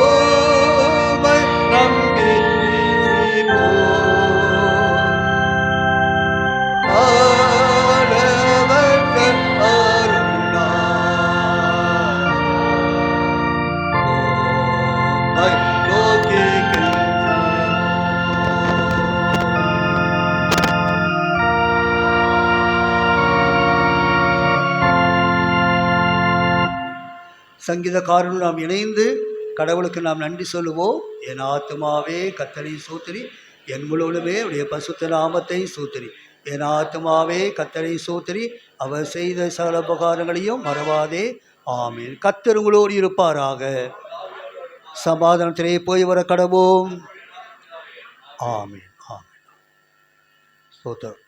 உம்மை நம்பி ஆடவர்கள் அருளாய் உம்மை நோக்கிக்கின்றேன். சங்கீதக்காரனும் நாம் இணைந்து கடவுளுக்கு நாம் நன்றி சொல்லுவோம். என் ஆத்துமாவே கர்த்தரை சோத்திரி, என் முழுவதுமே அவருடைய பசுத்த நாமத்தை சோத்திரி. என் ஆத்துமாவே கர்த்தரை சோத்திரி, அவர் செய்த சகல உபகாரங்களையும் மறவாதே. ஆமீன். கர்த்தர் உங்களோடு இருப்பாராக. சமாதானத்திலே போய் வர கடவோம். ஆமீன். ஆமீன். ஸ்தோத்திரம்.